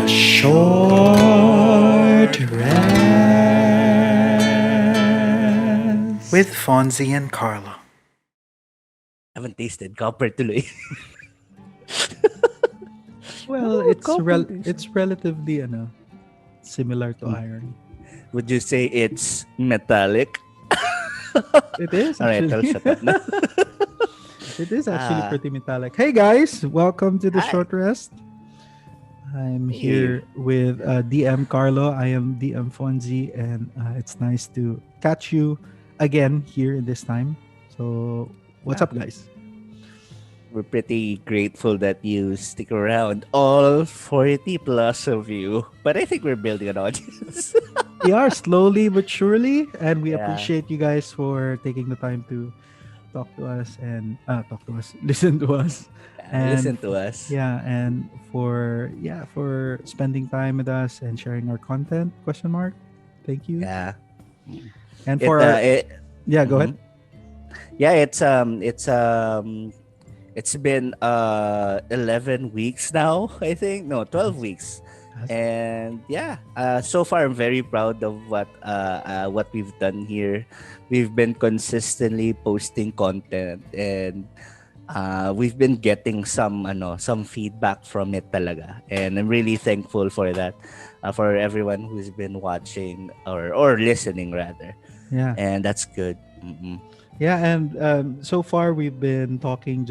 Short Rest with Fonzi and Carlo. Haven't tasted copper tuloy. Well, Oh, copper taste. it's relatively similar to Hmm. iron. Would you say it's metallic? It is All right, I'll actually. shut up now. It is actually Ah, pretty metallic. Hey guys, welcome to the hi. short rest. I'm Hey. here with DM Carlo. I am DM Fonzi, and it's nice to catch you again here in this time. So, what's Yeah, up, guys? we're pretty grateful that you stick around, all 40 plus of you. But I think we're building an audience. We are slowly but surely, and we Yeah, appreciate you guys for taking the time to talk to us, listen to us, listen to us. for spending time with us and sharing our content. Question mark. Thank you. Yeah. Mm. And It, for uh, our it, yeah, go ahead. mhm. Yeah, it's been 11 weeks now, I think. No, 12 Yes. weeks. Yes. And yeah, so far I'm very proud of what we've done here. We've been consistently posting content, and we've been getting some feedback from it talaga. And I'm really thankful for that, for everyone who's been watching or listening rather. Yeah. And that's good. Mm-mm. Yeah, and so far we've been talking.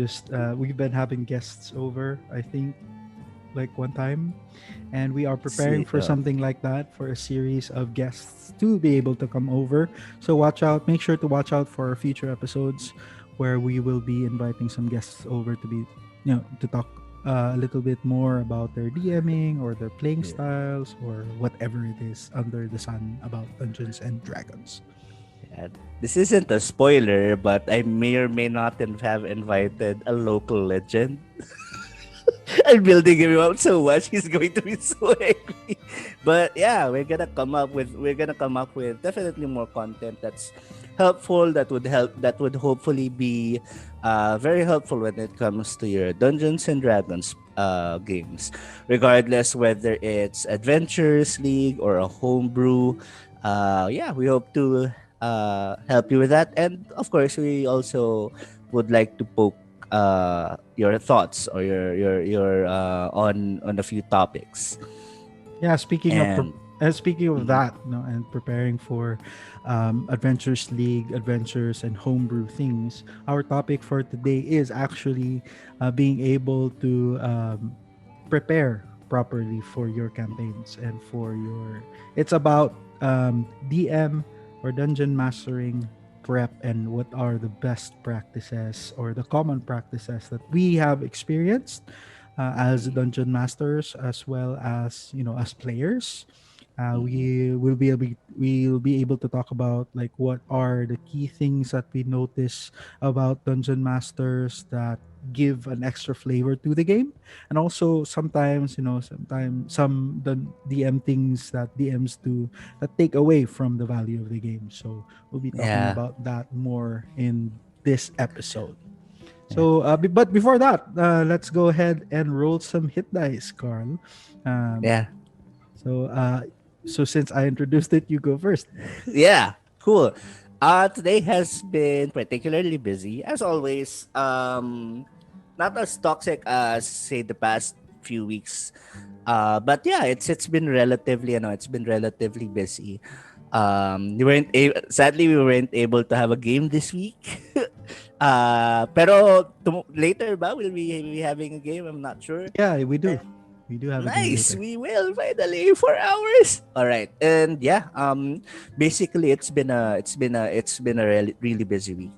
We've been having guests over. I think like one time, and we are preparing See, for something like that for a series of guests to be able to come over. So watch out. Make sure to watch out for our future episodes where we will be inviting some guests over to be, to talk a little bit more about their DMing or their playing yeah. styles or whatever it is under the sun about Dungeons and Dragons. Yeah, this isn't a spoiler, but I may or may not have invited a local legend. I'm building him up so much he's going to be so angry. But yeah, we're gonna come up with definitely more content that's helpful, that would hopefully be very helpful when it comes to your Dungeons and Dragons games, regardless whether it's Adventures League or a homebrew. Yeah, we hope to help you with that, and of course, we also would like to poke your thoughts or your on a few topics. Yeah, And speaking of mhm, that, and preparing for Adventures League, Adventures, and homebrew things, our topic for today is actually being able to prepare properly for your campaigns and for your. It's about DM or dungeon mastering prep and what are the best practices or the common practices that we have experienced as mhm, dungeon masters as well as as players. mhm. We'll be able to talk about like what are the key things that we notice about dungeon masters that give an extra flavor to the game, and also sometimes the DM things that DMs do that take away from the value of the game. So we'll be talking Yeah, about that more in this episode. yeah, So, but before that, let's go ahead and roll some hit dice, Carl. Um, yeah, so, since I introduced it, you go first. yeah. Cool. Today has been particularly busy as always. Not as toxic as say the past few weeks. But yeah, it's been relatively, it's been relatively busy. Sadly we weren't able to have a game this week. Pero later ba we'll be having a game. I'm not sure. Yeah, we do. We do have a game Nice. later. We will finally 4 hours. All right. And yeah, basically it's been a really busy week.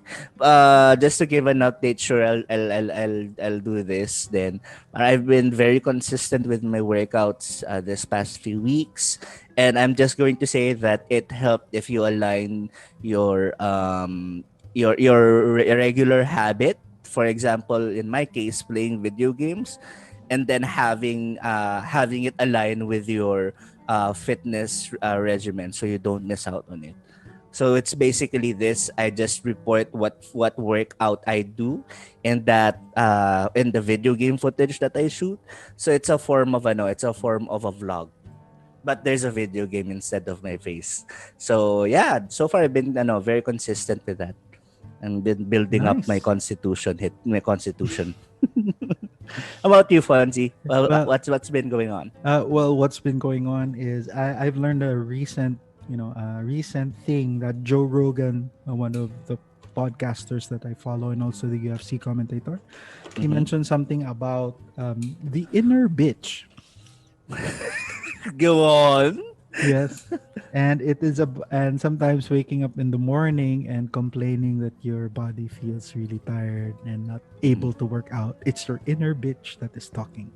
Just to give an update, sure I'll do this then. I've been very consistent with my workouts this past few weeks, and I'm just going to say that it helped if you align your regular habit. For example, in my case, playing video games, and then having it align with your fitness regimen, so you don't miss out on it. So it's basically this. I just report what workout I do, and that in the video game footage that I shoot. So it's a form of it's a form of a vlog, but there's a video game instead of my face. So yeah, so far I've been very consistent with that, and been building up my Nice. constitution. How about you, Fonzie? Well, Well, what's been going on? what's been going on is I've learned a recent thing that Joe Rogan, one of the podcasters that I follow, and also the UFC commentator, he Mhm. mentioned something about the inner bitch. Go on. Yes. And and sometimes waking up in the morning and complaining that your body feels really tired and not able to work out. It's your inner bitch that is talking.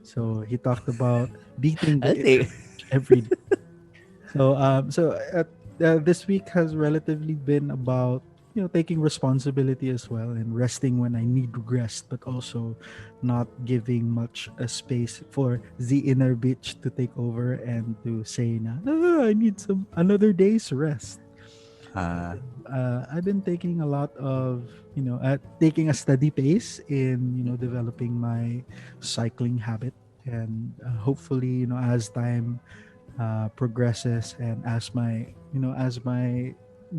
So he talked about beating the I inner think. bitch every day. So this week has relatively been about taking responsibility as well and resting when I need rest, but also not giving much space for the inner bitch to take over and to say na, I need some another day's rest. Uh, I've been taking a lot of taking a steady pace in developing my cycling habit, and hopefully as time progresses and as my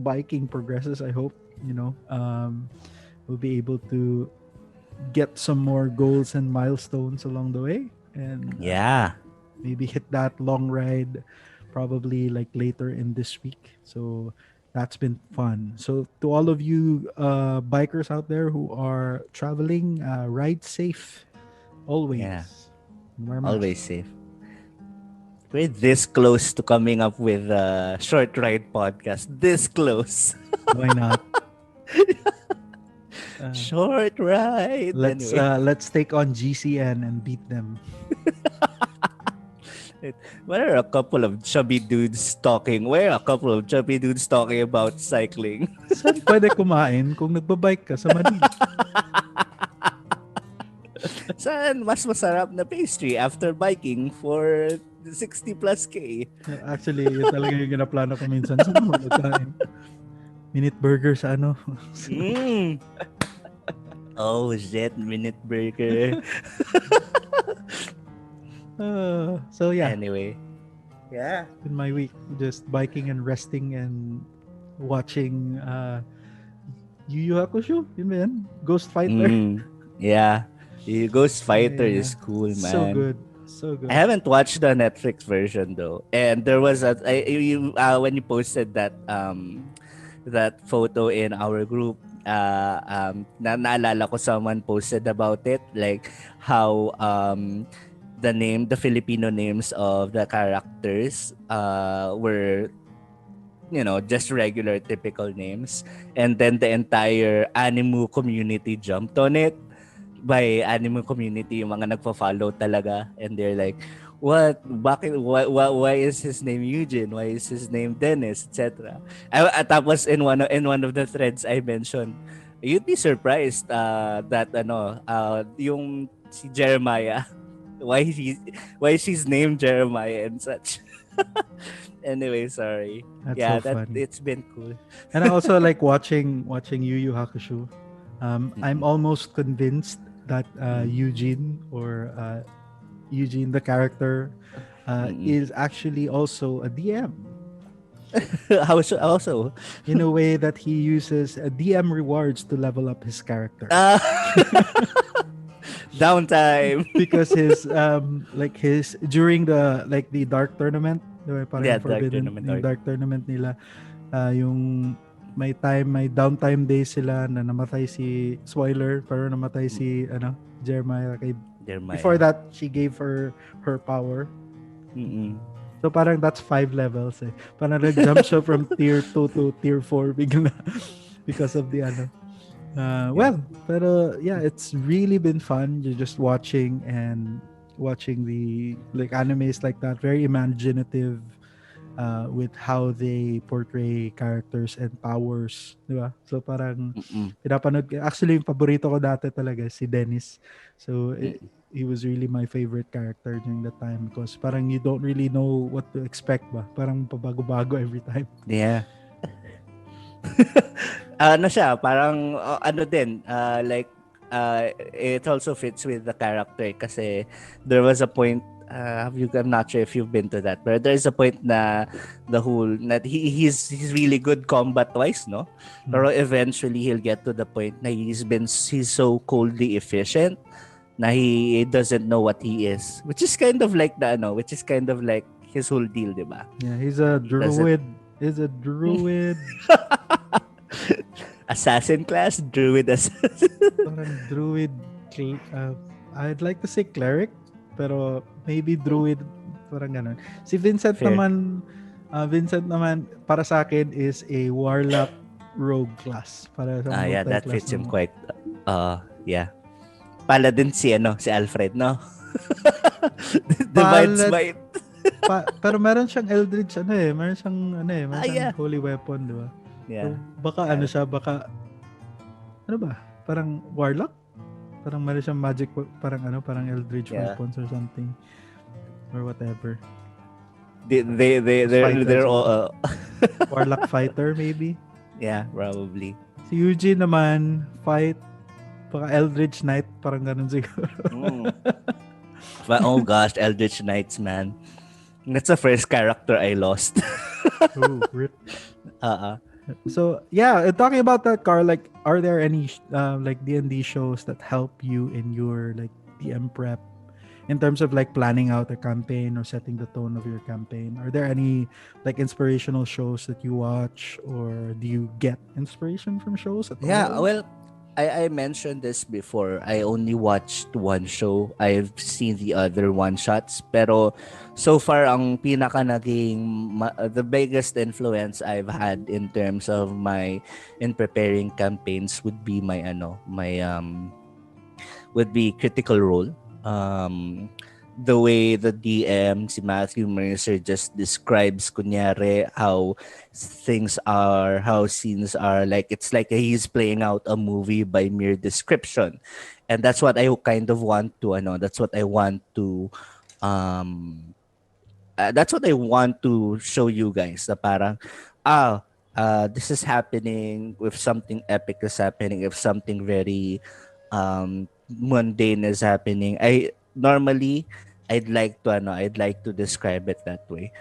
biking progresses, I hope we'll be able to get some more goals and milestones along the way, and yeah. maybe hit that long ride probably like later in this week. So that's been fun. So to all of you bikers out there who are traveling, ride safe Yeah. always, and wear Always masks. safe. We're this close to coming up with a short ride podcast. This close. Why not? uh, Short ride. Anyway, let's take on GCN and beat them. what are a couple of chubby dudes talking? Where are a couple of chubby dudes talking about cycling? Saan pwede kumain kung nagbabike ka sa Manila? Saan mas masarap na pastry after biking for 60 plus K? Actually, yun talaga yung ginaplano ko minsan. Saan mo magkain? Minute burger sa ano? Mm. Oh shit, minute burger. So yeah, Anyway. Yeah. in my week, just biking and resting and watching Yu Yu Hakusho. Yun ba yan? Ghost Fighter. Yeah. The Ghost Fighter Yeah. is cool, So man. good. So good. I haven't watched the Netflix version though, and there was when you posted that photo in our group. Naalala ko someone posted about it, like how the Filipino names of the characters were just regular typical names, and then the entire anime community jumped on it. By anime community, yung mga nagfa-follow talaga, and they're like, why is his name Eugene, why is his name Dennis, etc. Tapos in one of the threads I mentioned, you'd be surprised that yung si Jeremiah, why he why she's named Jeremiah and such. Anyway, sorry. That's Yeah, so that funny. it's been cool. And I also like watching Yu Yu Hakusho. I'm almost convinced that Eugene, the character, Mm-mm. is actually also a DM. Also, In a way that he uses DM rewards to level up his character. Downtime. Because his during the dark tournament, diba, parang Yeah, yung forbidden Tournament yung arc. dark tournament nila, yung may downtime day sila na namatay si spoiler, pero namatay si Jeremiah kay Jeremiah. before that she gave her power. Mm-mm. So parang that's 5 levels eh. Parang nag-jump siya from tier 2 to tier 4 bigla because of the well, pero yeah, it's really been fun. You're just watching the animes like that, very imaginative with how they portray characters and powers, di ba? So parang Mm-mm. pinapanood ko. Actually, yung paborito ko dati talaga si Dennis. So he was really my favorite character during that time because parang you don't really know what to expect ba. Parang pabago-bago every time. Yeah. Ano siya, parang ano din, like it also fits with the character kasi there was a point I'm not sure if you've been to that, but there is a point na the whole that he's really good combat wise, no? Pero eventually he'll get to the point na he's so coldly efficient na he doesn't know what he is, which is kind of like his whole deal, di ba? Yeah, he's a Doesn't druid. He's a druid. assassin class, druid assassin. Parang druid. I'd like to say cleric, pero maybe druid. Parang ganun. Si Vincent Fair. naman, para sa akin is a warlock rogue class. Para sa Yeah, that multi-class fits him naman. quite. Yeah. Paladin si Alfred, no? Divine Smite. Pero meron siyang eldritch meron siyang Yeah. holy weapon, di ba? Yeah. So, baka ano ba? Parang warlock? Parang meron siyang magic, parang eldritch Yeah. weapons or something. Or whatever. They're all Warlock fighter maybe. yeah, probably. Si Eugene naman, fight, baka eldritch knight, parang ganun siguro. But oh gosh, Eldritch Knights, man. That's the first character I lost. Ooh, rip. Uh-uh. So yeah, talking about that, Carl, like, are there any like D&D shows that help you in your like DM prep in terms of like planning out a campaign or setting the tone of your campaign? Are there any like inspirational shows that you watch, or do you get inspiration from shows at Yeah, all? well, I mentioned this before. I only watched one show. I've seen the other one shots. Pero so far, ang pinaka the biggest influence I've had in terms of in preparing campaigns would be would be Critical Role. The way the DM, si Matthew Mercer, just describes kunyari how things are, how scenes are, like it's like he's playing out a movie by mere description. And that's what I kind of want to that's what I want to show you guys, na parang this is happening, if something epic is happening, if something very mundane is happening. I'd like to describe it that way.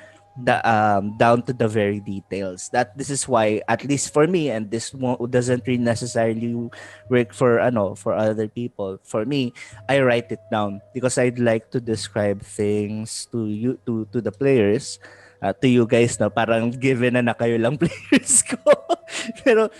Down to the very details. That this is why, at least for me, and doesn't really necessarily work for for other people. For me, I write it down because I'd like to describe things to you, to the players, to you guys, na parang given na kayo lang players ko. Pero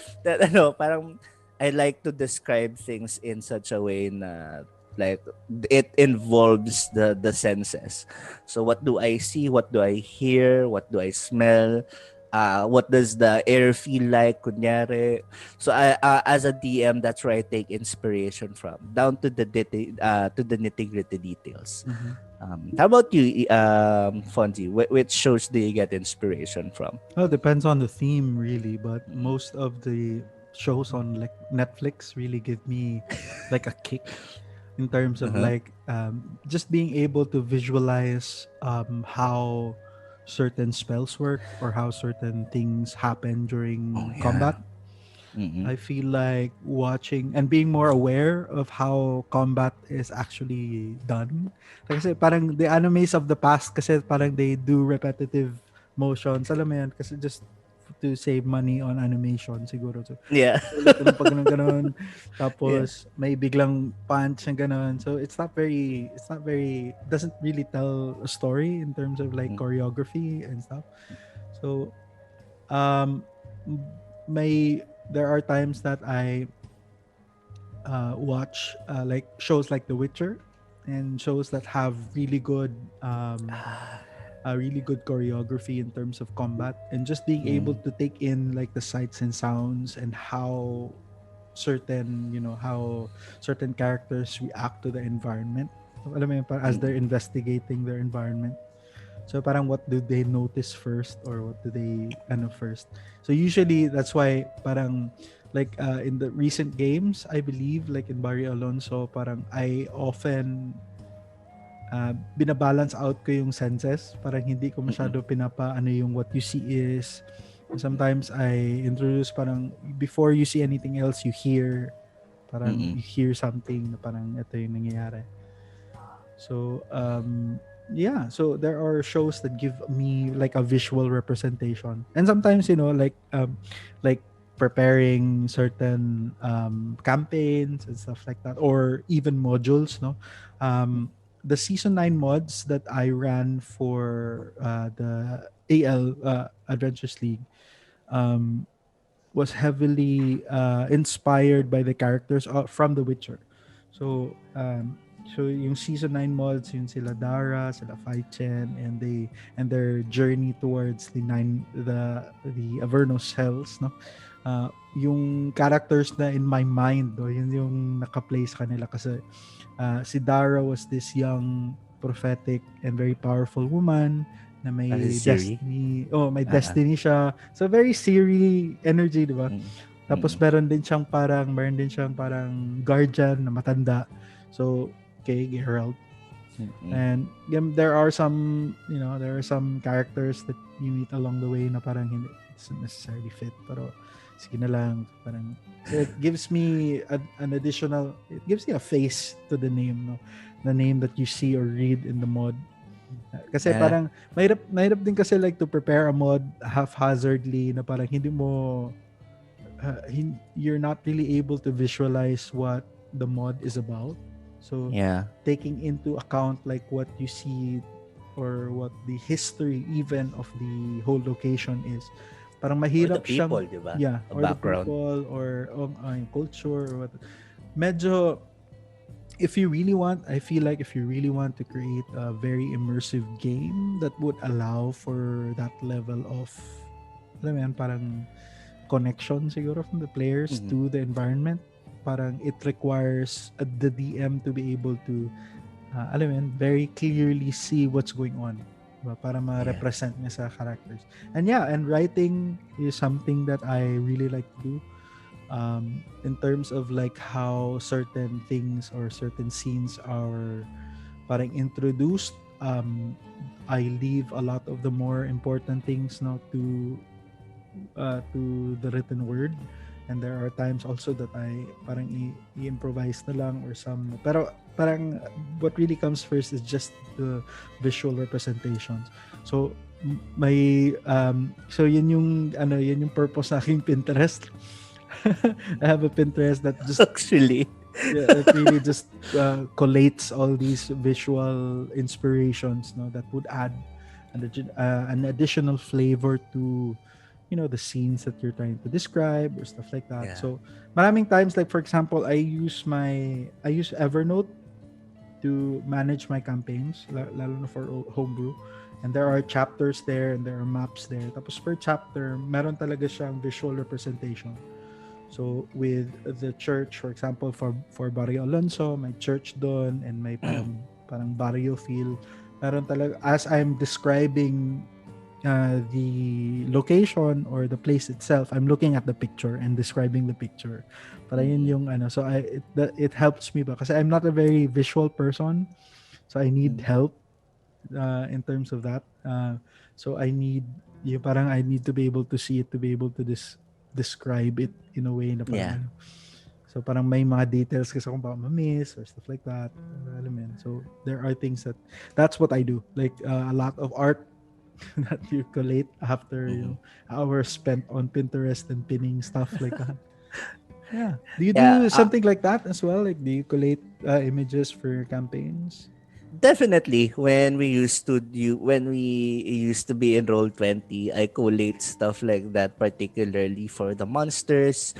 parang I like to describe things in such a way na like it involves the senses. So what do I see? What do I hear? What do I smell? What does the air feel like? Kunyari. So I as a DM, that's where I take inspiration from, down to the nitty-gritty details. How about you, Fonzie? Which shows do you get inspiration from? Oh, depends on the theme really, but most of the shows on like Netflix really give me like a kick in terms of like just being able to visualize how certain spells work or how certain things happen during combat. I feel like watching and being more aware of how combat is actually done. Kasi parang the animes of the past, kasi parang they do repetitive motions. Alam mo yan, kasi just to save money on animation siguro. So, Yeah. ulit pag ganun. Tapos may biglang punch and ganun. So it's not very doesn't really tell a story in terms of like choreography and stuff. So there are times that I watch like shows like The Witcher and shows that have really good choreography in terms of combat, and just being able to take in like the sights and sounds and how certain characters react to the environment. Alam mo yun, as they're investigating their environment. So parang what do they notice first, or what do they first? So usually that's why parang like in the recent games, I believe like in Barry Alonso, parang I often binabalance out ko yung senses. Parang hindi ko masyado yung what you see is Sometimes I introduce parang before you see anything else, you hear parang Mm-mm. you hear something na parang ito yung nangyayari. So yeah, so there are shows that give me like a visual representation. And sometimes, like preparing certain campaigns and stuff like that, or even modules, no. The season 9 mods that I ran for the AL Adventures League um was heavily inspired by the characters from The Witcher. So, yung season 9 mods, yung sila Dara, sila Fai Chen, and their journey towards the Avernus Hells, no? Yung characters na in my mind, yun yung naka-play sa kanila kasi si Dara was this young, prophetic, and very powerful woman na Kasi may Siri. destiny. Oh, may Ah, ah. destiny siya. So very Siri energy, 'di ba? Mm. Tapos Mm. meron din siyang parang guardian na matanda. So, okay, Geralt. Mm-mm. And there are some characters that you meet along the way na parang hindi it doesn't necessarily fit, pero sige na lang, parang so it gives me it gives me a face to the name, no, the name that you see or read in the mod. Kasi Yeah. parang mahirap din kasi like to prepare a mod haphazardly na parang hindi mo you're not really able to visualize what the mod is about. So Yeah. taking into account like what you see or what the history even of the whole location is, parang Or the mahirap people, siyang di ba? yeah, The or the background. people or yung culture or what. Medyo if you really want, I feel like if you really want to create a very immersive game that would allow for that level of, alam mo yan, parang connection siguro from the players Mhm. to the environment, parang it requires the DM to be able to, alam mo yan, very clearly see what's going on. Diba? Para Yeah. ma-represent niya sa characters. And yeah, and writing is something that I really like to do. In terms of like how certain things or certain scenes are parang introduced, I leave a lot of the more important things now to the written word, and there are times also that I parang i-improvise na lang or some, pero parang what really comes first is just the visual representations. So may so yun yung purpose sa aking Pinterest. I have a Pinterest that just Actually. yeah, it really just collates all these visual inspirations, no, that would add an additional flavor to the scenes that you're trying to describe or stuff like that. Yeah. So maraming times, like for example, I use Evernote to manage my campaigns, lalo na for homebrew. And there are chapters there and there are maps there. Tapos per chapter, meron talaga siyang visual representation. So with the church, for example, for Barrio Alonso, my church doon, and may parang barrio feel. Meron talaga, as I'm describing the location or the place itself, I'm looking at the picture and describing the picture. Para yun yung so it helps me ba kasi I'm not a very visual person, so I need help in terms of that. So I need I need to be able to see it to be able to describe it in a way na parang Yeah. so parang may mga details kasi kung baka ma-miss or stuff like that. Alam mo yun. So there are things that's what I do. Like a lot of art that you collate after hours spent on Pinterest and pinning stuff like that. Yeah. Do you Yeah. do something like that as well? Like do you collate images for your campaigns? Definitely. When we used to be in Roll20, I collate stuff like that, particularly for the monsters.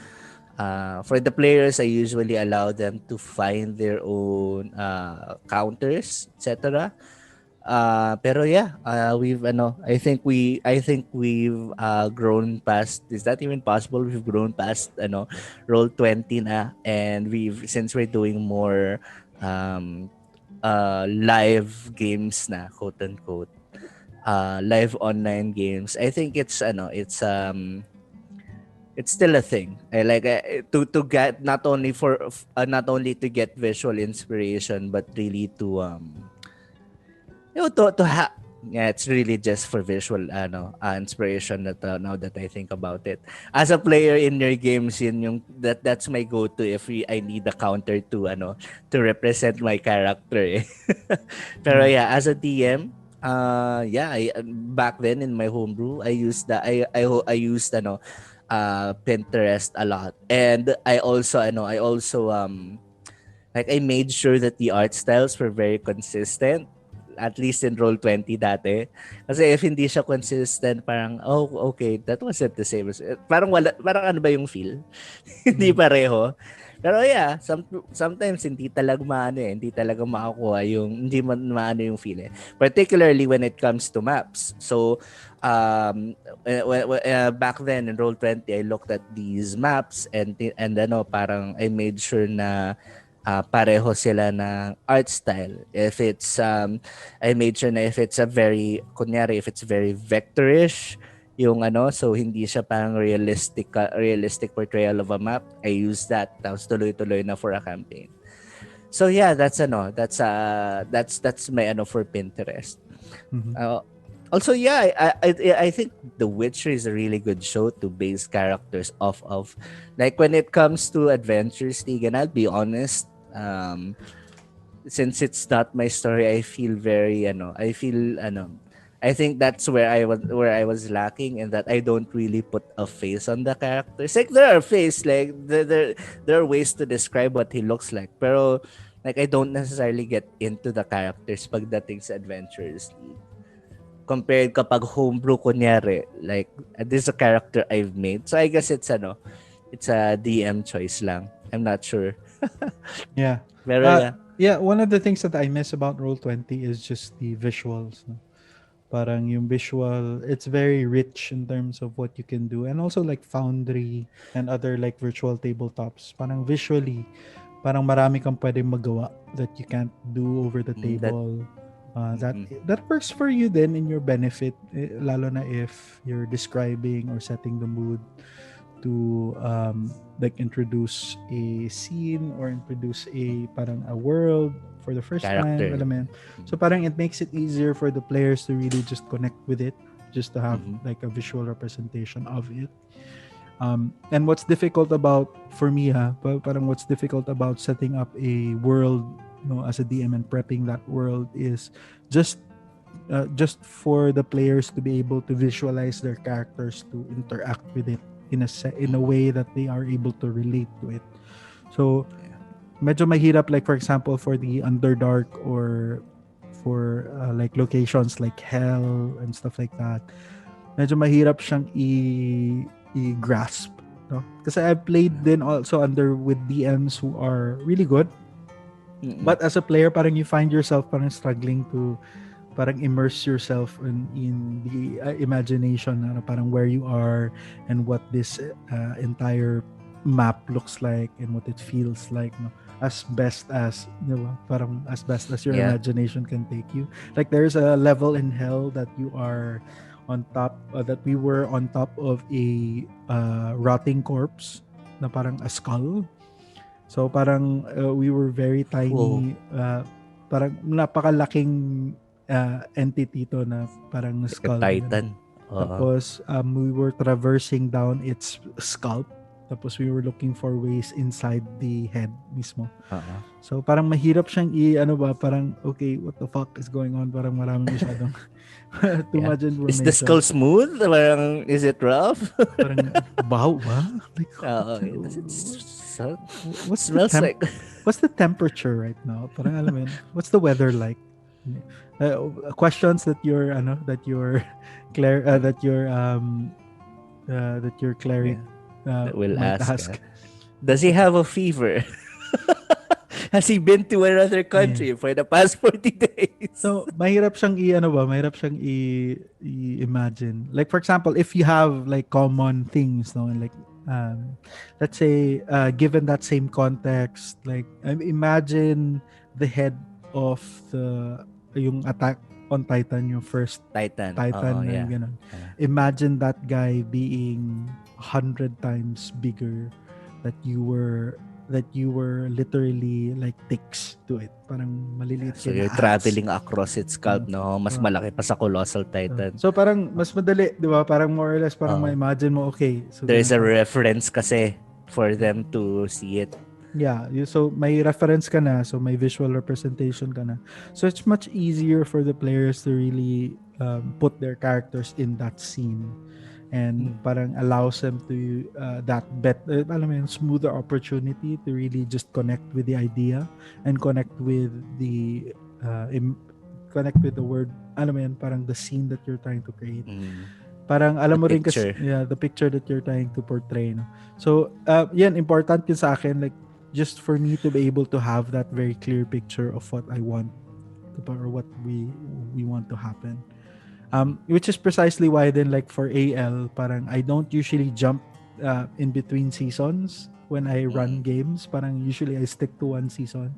For the players, I usually allow them to find their own counters, etc. Pero yeah, I think we've grown past. Is that even possible? We've grown past Roll20 na, and since we're doing more um live games na, quote unquote, live online games. I think it's still a thing. I like to get not only to get visual inspiration, but really to Yeah, it's really just for visual inspiration that now that I think about it. As a player in your games, yun yung that's my go-to if I need a counter to to represent my character. Eh. Pero Mm. yeah, as a DM, yeah, back then in my homebrew, I used I used Pinterest a lot. And I also like I made sure that the art styles were very consistent, at least in Roll20 dati. Kasi if hindi siya consistent, parang, oh, okay, that wasn't the same. Parang wala, parang ano ba yung feel? Hindi Mm. pareho. Pero yeah, sometimes hindi talaga hindi talaga makakuha hindi maano yung feel eh. Particularly when it comes to maps. So, back then in Roll20, I looked at these maps and parang I made sure na pareho sila ng art style. If it's I made sure na if it's kunyari if it's very vectorish yung so hindi siya parang realistic portrayal of a map, I use that. Tapos tuloy-tuloy na for a campaign. So yeah, that's my for Pinterest. Mhm. Also, yeah, I think The Witcher is a really good show to base characters off of. Like when it comes to Adventures League, and I'll be honest, since it's not my story, I feel very I think that's where I was lacking, and that I don't really put a face on the characters. Like there are face, like there are ways to describe what he looks like, pero like I don't necessarily get into the characters pagdating sa Adventures League. Compared kapag homebrew kunyari, like this is a character I've made. So I guess it's a DM choice lang. I'm not sure. Yeah. Pero yeah. Yeah, one of the things that I miss about Roll20 is just the visuals. No? Parang yung visual, it's very rich in terms of what you can do. And also like Foundry and other like virtual tabletops. Parang visually, parang marami kang pwedeng magawa that you can't do over the That table. That works for you then in your benefit, lalo na if you're describing or setting the mood to like introduce a scene or introduce a world for the first time, character. alam mo yun? So parang it makes it easier for the players to really just connect with it, just to have like a visual representation of it. And what's difficult about, for me parang what's difficult about setting up a world, as a DM and prepping that world is just for the players to be able to visualize their characters, to interact with it in a way that they are able to relate to it. So medyo mahirap, like for example for the Underdark or for like locations like Hell and stuff like that, medyo mahirap siyang i-grasp, no? Kasi I've played then also with DMs who are really good, but as a player parang you find yourself parang struggling to parang immerse yourself in the imagination, parang where you are and what this entire map looks like and what it feels like, no? As best as, parang as best as your imagination can take you. Like there's a level in Hell that you are on top, that we were on top of a rotting corpse na parang a skull. So parang we were very tiny, parang napakalaking entity to na parang like skull. a titan. Tapos we were traversing down its scalp. Tapos we were looking for ways inside the head mismo. So parang mahirap siyang parang okay, what the fuck is going on? Parang maraming masyadong too much information. Is the skull smooth? Parang, is it rough? Parang baho ba? Like, what's the temperature right now? Parang alam mo yun, what's the weather like? Questions that your cleric will ask. Does he have a fever? Has he been to another country for the past 40 days? So, mahirap siyang i-imagine. Like, for example, if you have like common things, no, like, let's say, given that same context, like, imagine the head of yung Attack on Titan, yung first Titan ganun. Imagine that guy being 100 times bigger, that you were that you were literally like ticks to it. Parang maliliit So kayo you're na ants. traveling across its scalp, no? Mas malaki pa sa Colossal Titan. So parang mas madali, di ba? Parang more or less, parang ma-imagine mo, okay. So There is a ganito. reference kasi for them to see it. Yeah, so may reference ka na, so may visual representation ka na. So it's much easier for the players to really put their characters in that scene and parang allows them to alam mo yun, smoother opportunity to really just connect with the idea and connect with the connect with the word, alam mo yun, parang the scene that you're trying to create. Parang alam mo rin kasi the picture that you're trying to portray, no? So yan, important yun sa akin, like just for me to be able to have that very clear picture of what I want or what we want to happen. Which is precisely why then, like for AL, parang I don't usually jump in between seasons when I run games. Parang usually I stick to one season.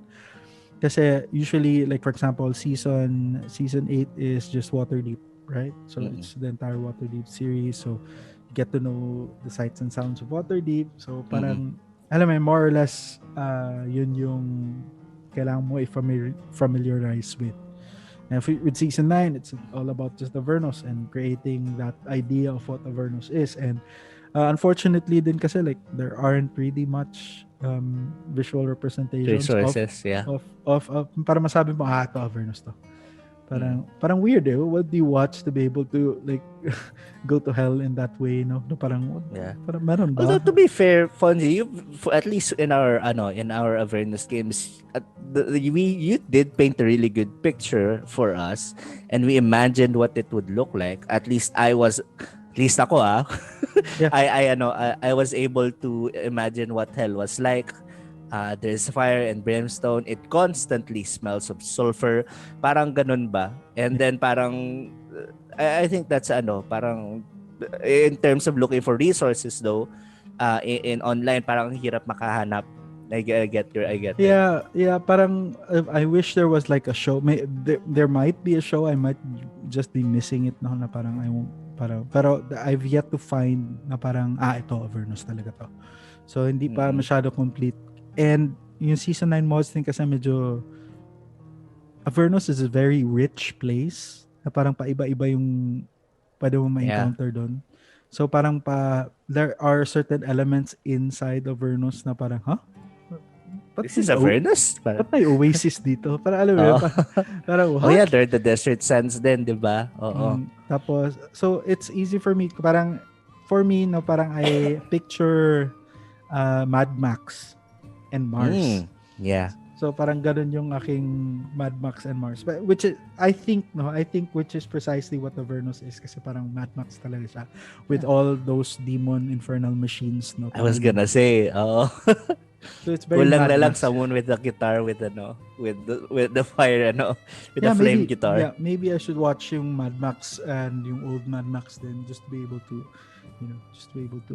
Kasi usually, like for example, season 8 is just Waterdeep, right? So it's the entire Waterdeep series. So you get to know the sights and sounds of Waterdeep. So parang alam mo, more or less yun yung kailangan mo familiarize with. And with season 9, it's all about just Avernus and creating that idea of what Avernus is. And unfortunately din kasi, like, there aren't really much visual representations resources, of para masabi mo, ito Avernus to. Parang weird eh. What do you watch to be able to like go to hell in that way, no? Parang meron ba? Although to be fair, Fonzi, at least in our Avernus games, you did paint a really good picture for us, and we imagined what it would look like. At least ako I was able to imagine what hell was like. There's fire and brimstone. It constantly smells of sulfur. Parang ganun ba? And then parang I think that's parang in terms of looking for resources though, in online parang hirap makahanap. I get it. Yeah, parang I wish there was like a show. There might be a show. I might just be missing it, no, na parang pero I've yet to find na parang ito Avernus talaga to. So hindi pa masyado complete. And yung season 9 mods din kasi medyo Avernus is a very rich place na parang paiba-iba yung pwede mo ma-encounter doon. So parang there are certain elements inside Avernus na parang, this is Avernus? Ba't may Oasis dito? Parang alam mo yun, parang what? Oh yeah, there are the desert sands din, di ba? Tapos, so it's easy for me, parang for me, no, parang I picture Mad Max and Mars. Yeah. So parang ganun yung aking Mad Max and Mars. But which is, I think which is precisely what Avernus is, kasi parang Mad Max talaga siya with all those demon infernal machines, no. I was gonna say, so it's very Kulang Mad na lang Max. someone with the guitar with the fire with the flame guitar. Yeah, maybe I should watch yung Mad Max and yung old Mad Max then, just to be able to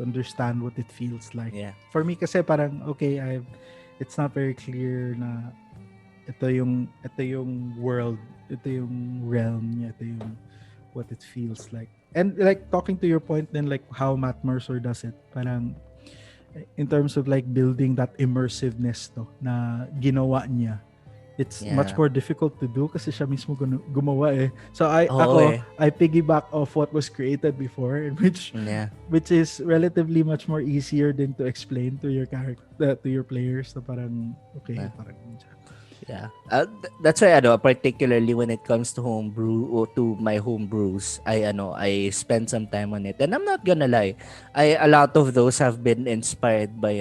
understand what it feels like. Yeah. For me kasi parang okay, it's not very clear na ito yung world, ito yung realm niya, ito yung what it feels like. And like talking to your point then, like how Matt Mercer does it, parang in terms of like building that immersiveness na ginawa niya, it's much more difficult to do kasi siya mismo gumawa eh. So I piggyback off what was created before, and which is relatively much more easier than to explain to your character, to your players, na parang parang yeah. That's why particularly when it comes to homebrew or to my homebrews, I spend some time on it, and I'm not gonna lie, a lot of those have been inspired by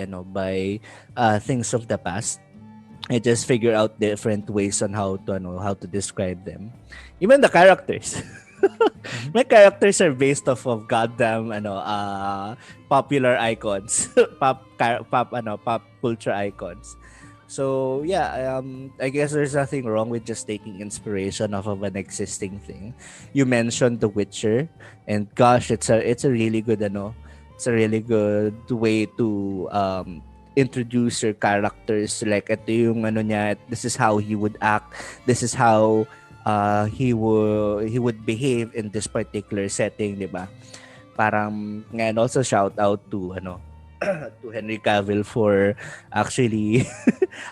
things of the past. I just figure out different ways on how to describe them. Even the characters. My characters are based off of goddamn popular icons, pop culture icons. So yeah, I guess there's nothing wrong with just taking inspiration off of an existing thing. You mentioned The Witcher, and gosh, it's a really good way to introduce your characters. Like ito yung this is how he would act, this is how he would behave in this particular setting, di ba? Parang, and also shout out to to Henry Cavill for actually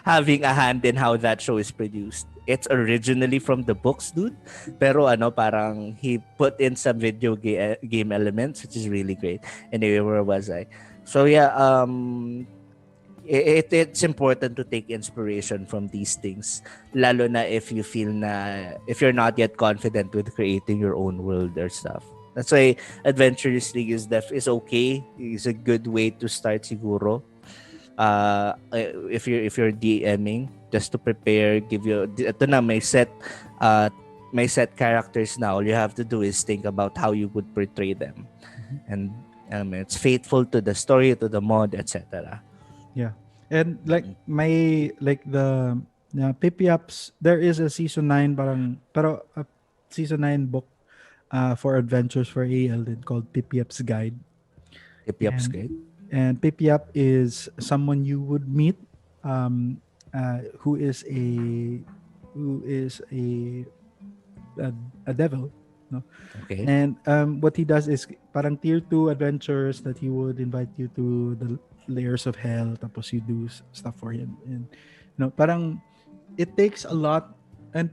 having a hand in how that show is produced. It's originally from the books, dude. Pero parang he put in some game elements, which is really great. Anyway, where was I? So yeah, it's important to take inspiration from these things, lalo na if you feel na if you're not yet confident with creating your own world or stuff. That's why Adventurous League is okay. It's a good way to start siguro. If you're DMing, just to prepare, give you ito na uh may set characters now. All you have to do is think about how you would portray them, and it's faithful to the story, to the mod, etc. Yeah. And like the PPFs, there is a season 9 parang pero a season 9 book for adventures for AL then called PPF's Guide. Yep, And and PPF is someone you would meet um who is a, a devil, no? Okay. And what he does is parang tier 2 adventures that he would invite you to the layers of hell tapos you do stuff for him, and parang it takes a lot, and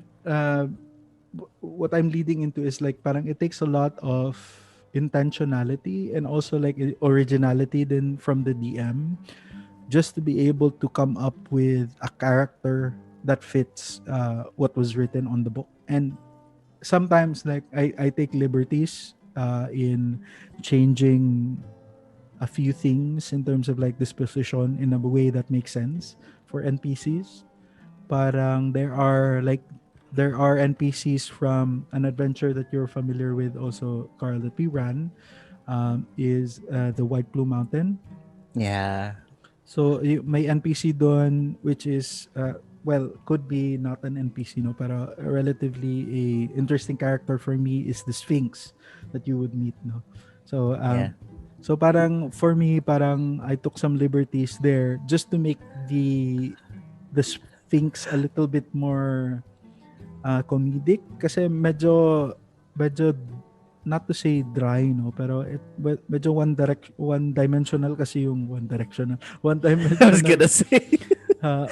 what I'm leading into is like parang it takes a lot of intentionality and also like originality then from the DM just to be able to come up with a character that fits what was written on the book. And sometimes like I take liberties in changing a few things in terms of like disposition in a way that makes sense for NPCs. Parang there are NPCs from an adventure that you're familiar with also, Carl, that we ran, is the White Blue Mountain. Yeah. So may NPC doon which is well, could be not an NPC, no, pero relatively a interesting character for me is the Sphinx that you would meet, no. So Yeah. so parang for me parang I took some liberties there just to make the Sphinx a little bit more comedic kasi medyo not to say dry, no, pero medyo one dimensional kasi yung one directional one I was dimensional gonna say.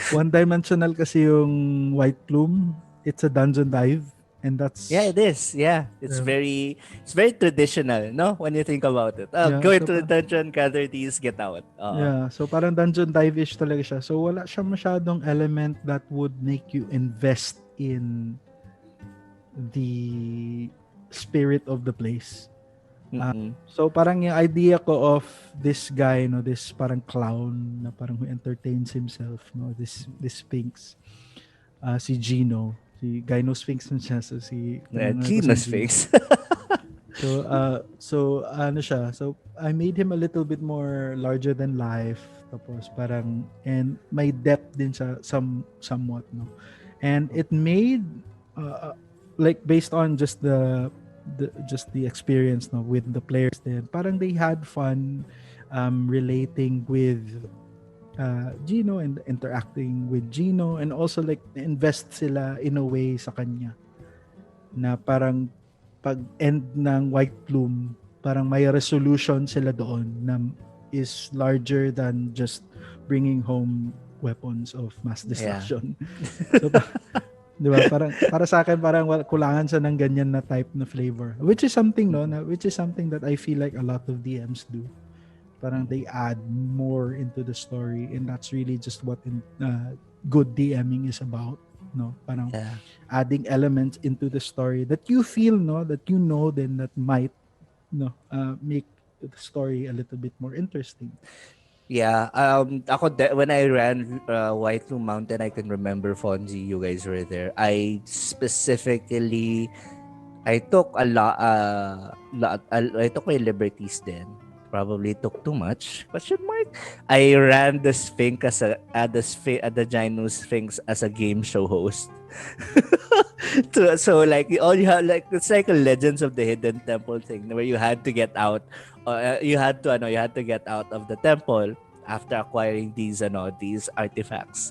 one dimensional kasi yung White Plume. It's a dungeon dive, and Yeah, that's it is. Yeah, it's yeah, very traditional, no? When you think about it. Go so into the dungeon, gather these, get out. so parang dungeon dive-ish talaga siya. So wala siya masyadong element that would make you invest in the spirit of the place. Mm-mm. So parang yung idea ko of this guy, no, this parang clown na parang who entertains himself, no, this Sphinx, si Gino, si Gyno Sphinx na siya, so si Genius face. so ano siya, so I made him a little bit more larger than life, tapos parang, and may depth din siya somewhat, no, and it made like based on just the experience, no, with the players then parang they had fun relating with Gino and interacting with Gino, and also like invest sila in a way sa kanya na parang pag end ng White Plume parang may resolution sila doon na is larger than just bringing home weapons of mass destruction. So di ba, parang para sa akin parang kulangan siya ng ganyan na type na flavor, which is something that I feel like a lot of DMs do. Parang they add more into the story, and that's really just what good DMing is about, no, parang adding elements into the story that you feel, no, that then that might make the story a little bit more interesting. Yeah, when I ran White Blue Mountain, I can remember Fonzie, you guys were there. I took a I took my liberties then. Probably took too much. Question mark. I ran the Sphinx the Gino Sphinx as a game show host. So like all you have, like it's like a Legends of the Hidden Temple thing where you had to get out. You had to get out of the temple after acquiring these artifacts.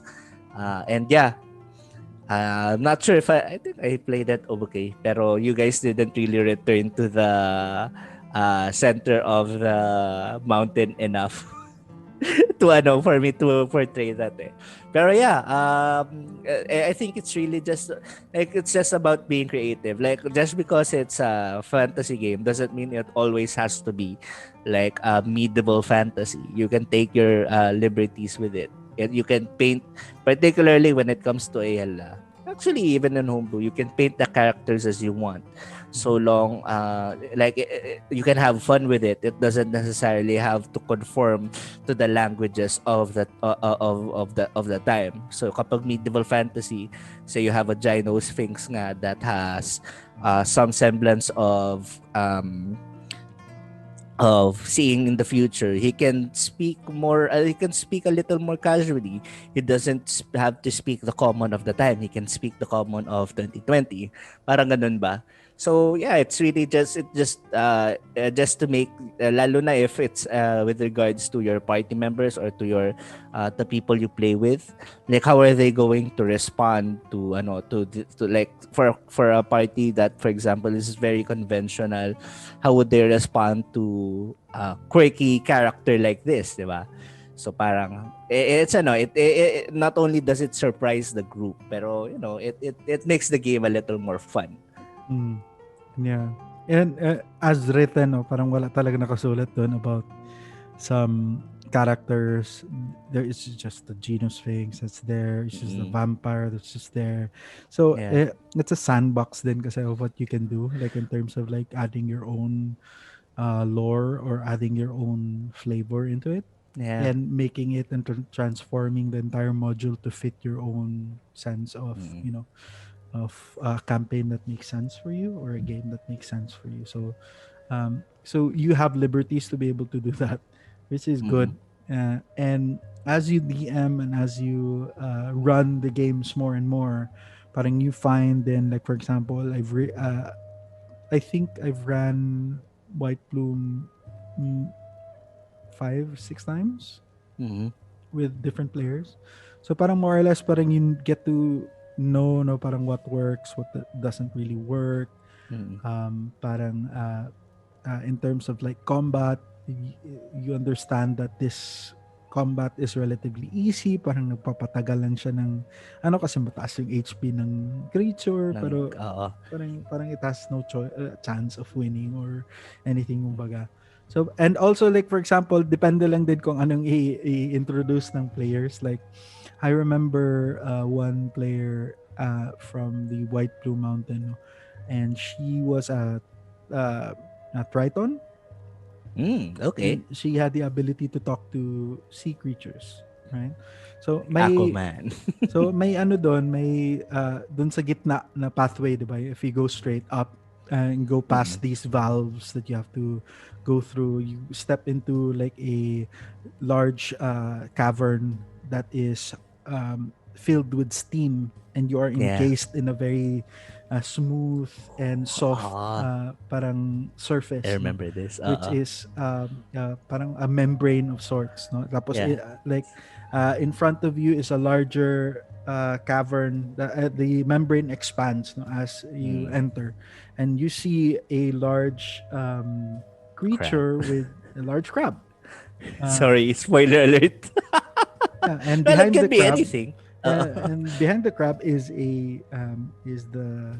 And yeah, I'm not sure if I think I played that okay, pero you guys didn't really return to the center of the mountain enough. for me to portray that eh. Pero yeah, I think it's really just like it's just about being creative. Like just because it's a fantasy game doesn't mean it always has to be like a medieval fantasy. You can take your liberties with it. You can paint, particularly when it comes to AL. Actually, even in homebrew, you can paint the characters as you want, so long you can have fun with it. It doesn't necessarily have to conform to the languages of the time. So kapag medieval fantasy, say you have a Gino Sphinx nga that has some semblance of seeing in the future. He can speak more, he can speak a little more casually. He doesn't have to speak the common of the time. He can speak the common of 2020. Parang ganun ba? So yeah, it's really just to make lalo na if it's with regards to your party members or to your the people you play with, like how are they going to respond to to like for a party that, for example, is very conventional. How would they respond to a quirky character like this, di ba? So parang it not only does it surprise the group, pero it makes the game a little more fun. Mm. Yeah. And as written, parang wala talaga nakasulat doon about some characters. There is just the Geno Sphinx that's there. It's just the vampire that's just there. So it's a sandbox then kasi of what you can do, like in terms of like adding your own lore or adding your own flavor into it. Yeah. And making it and transforming the entire module to fit your own sense of of a campaign that makes sense for you or a game that makes sense for you. So you have liberties to be able to do that, which is good. And as you DM and as you run the games more and more, parang you find then, like for example, I think I've ran White Plume 5-6 times with different players. So parang more or less parang you get to know no parang what works, what doesn't really work. Parang in terms of like combat, you understand that this combat is relatively easy, parang nagpapatagal lang siya ng kasi mataas yung HP ng creature, pero parang it has no chance of winning or anything kumbaga. So, and also like for example, depende lang din kung anong i-introduce ng players. Like I remember one player from the White Blue Mountain, and she was a Triton. Okay. And she had the ability to talk to sea creatures, right? So may Aquaman. so may doon, may doon sa gitna na pathway, diba? If you go straight up and go past these valves that you have to go through, you step into like a large cavern that is filled with steam, and you are encased in a very smooth and soft parang surface. I remember this. Which is parang a membrane of sorts. No? Tapos in front of you is a larger cavern. The membrane expands as you enter, and you see a large creature with a large crab. Sorry, spoiler alert. And well, behind it can the be crab, anything. and behind the crab is the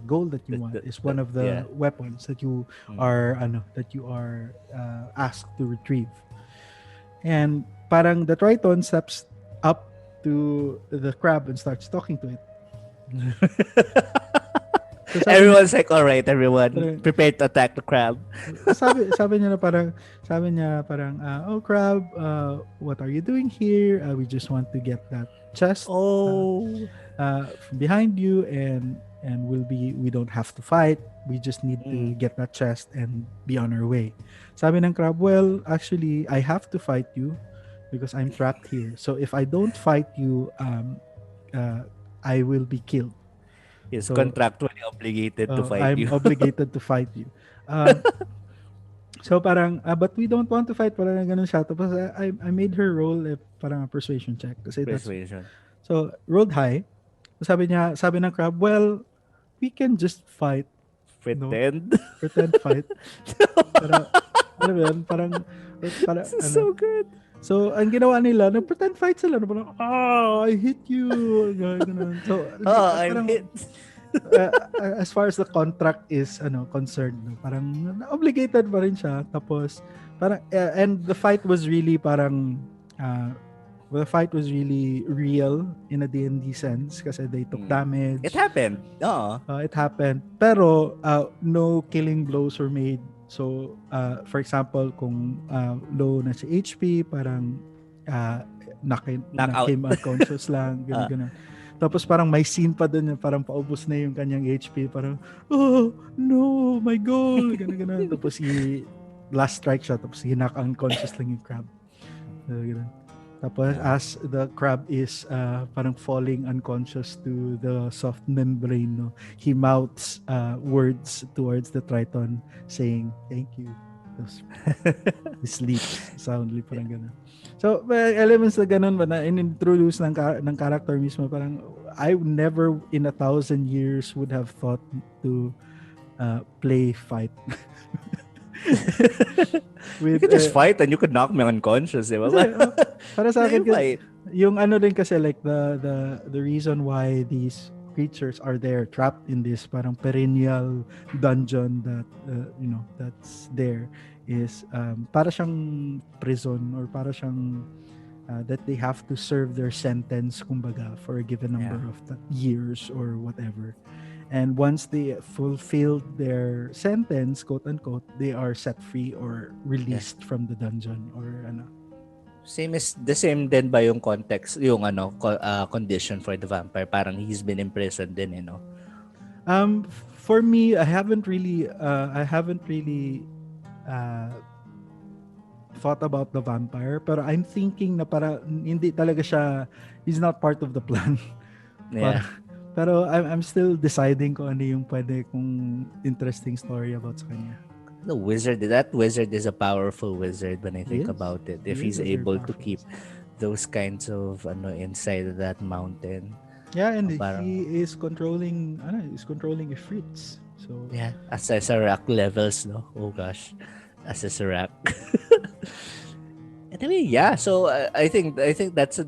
gold that you want. Is one of the weapons that you are asked to retrieve. And parang the Triton steps up to the crab and starts talking to it. So everyone's like, all right, everyone, prepare to attack the crab. sabi niya parang, oh crab, what are you doing here? We just want to get that chest behind you, and we don't have to fight. We just need to get that chest and be on our way. Sabi ng crab, well, actually, I have to fight you because I'm trapped here. So if I don't fight you, I will be killed. He's contractually obligated to fight you. I'm obligated to fight you. So parang, but we don't want to fight. Parang ganun siya. Tapos I made her roll parang a persuasion check. Kasi Persuasion. So rolled high. Sabi ng crab, well, we can just fight. Pretend? No? Pretend fight. Pero, alam mo yun, parang this is so good. So, ang ginawa nila, nag-pretend fight sila. Parang, I hit you. Ganun. So, Oh, I'm parang, hit. as far as the contract is concerned, no, parang obligated pa rin siya. Tapos, parang, and the fight was really parang, the fight was really real in a D&D sense kasi they took It damage. happened. Oo. It happened. Pero no killing blows were made. So, for example, kung low na si HP, parang knock Knockout. him unconscious lang, ganun. Tapos parang may scene pa dun, parang paubos na yung kanyang HP. Parang, oh, no, my goal. Ganun. Tapos last strike siya, tapos knock unconscious lang yung crab. Ganun. Tapos as the crab is parang falling unconscious to the soft membrane, no, he mouths words towards the Triton saying thank you. Tapos he sleeps soundly, parang gano'n. So elements na gano'n ba na in-introduce ng character mismo, parang I never in 1,000 years would have thought to play fight. You could just fight and you could knock me unconscious, di ba? Para sa akin, fight. yung din kasi like the reason why these creatures are there trapped in this parang perennial dungeon that that's there is para siyang prison, or para siyang that they have to serve their sentence kumbaga for a given number of years or whatever. And once they fulfilled their sentence, quote unquote, they are set free or released from the dungeon or The same din ba yung context, yung condition for the vampire? Parang he's been imprisoned din, For me, I haven't really thought about the vampire, pero I'm thinking na para hindi talaga siya, he's not part of the plan. Yeah. Pero I'm still deciding kung ano yung pwede kong interesting story about sa kanya. The wizard, that wizard is a powerful wizard when I think about it. If he's able to keep those kinds of inside that mountain. Yeah, and he is controlling ifrits. So yeah, Assessor levels, no? Oh gosh. Assessor. Anyway, yeah. So I think that's a